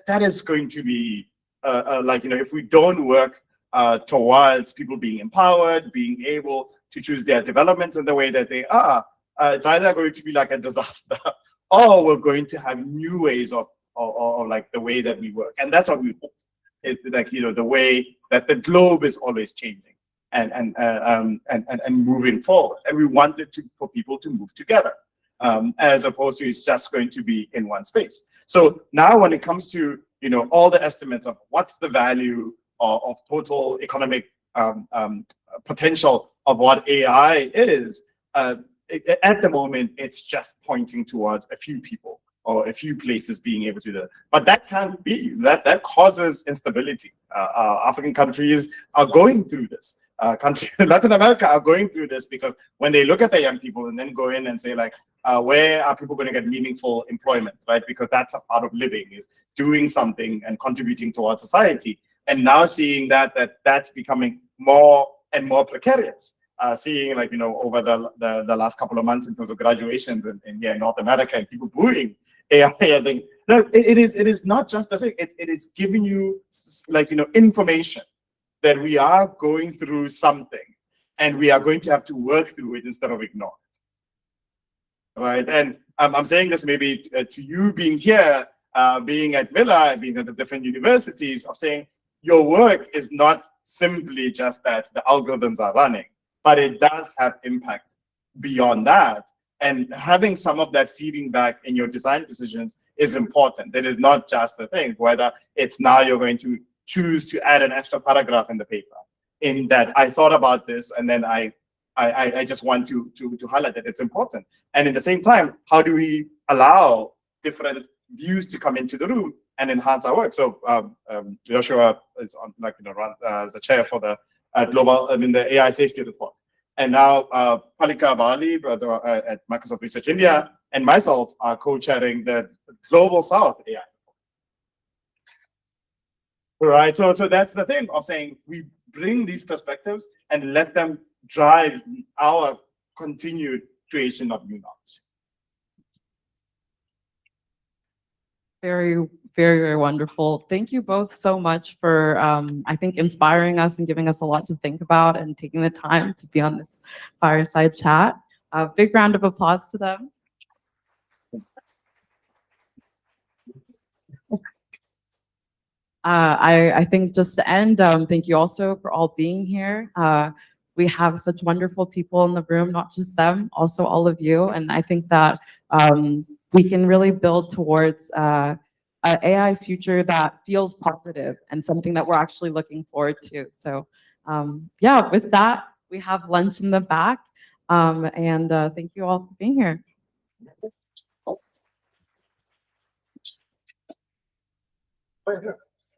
that is going to be like, if we don't work towards people being empowered, being able to choose their developments in the way that they are, it's either going to be like a disaster or we're going to have new ways of like the way that we work. And that's what we hope. It's like, the way that the globe is always changing and moving forward. And we want it for people to move together, as opposed to it's just going to be in one space. So now when it comes to, all the estimates of what's the value of total economic potential of what AI is, at the moment, it's just pointing towards a few people or a few places being able to do that. But that can't be. That causes instability. African countries are going through this. Latin America are going through this because when they look at the young people and then go in and say like, where are people going to get meaningful employment, right? Because that's a part of living, is doing something and contributing towards society. And now seeing that's becoming more and more precarious. Seeing like, over the last couple of months in terms of graduations in North America and people booing AI, I think, no, it is not just the thing, it is giving you like, information that we are going through something and we are going to have to work through it instead of ignore it. Right? And I'm saying this maybe to you being here, being at Miller, being at the different universities, of saying your work is not simply just that the algorithms are running, but it does have impact beyond that. And having some of that feeding back in your design decisions is important. It is not just a thing, whether it's now you're going to choose to add an extra paragraph in the paper, in that I thought about this and then I just want to highlight that it's important. And at the same time, how do we allow different views to come into the room and enhance our work? So Joshua is on, like, run as the chair for the the AI safety report. And now Palika Bali at Microsoft Research India and myself are co-chairing the Global South AI. Right, so that's the thing of saying we bring these perspectives and let them drive our continued creation of new knowledge. Very, very, very wonderful. Thank you both so much for, I think, inspiring us and giving us a lot to think about and taking the time to be on this fireside chat. A big round of applause to them. I think just to end, thank you also for all being here. We have such wonderful people in the room, not just them, also all of you. And I think that we can really build towards an AI future that feels positive and something that we're actually looking forward to. So yeah, with that, we have lunch in the back. And thank you all for being here. Oh, yes.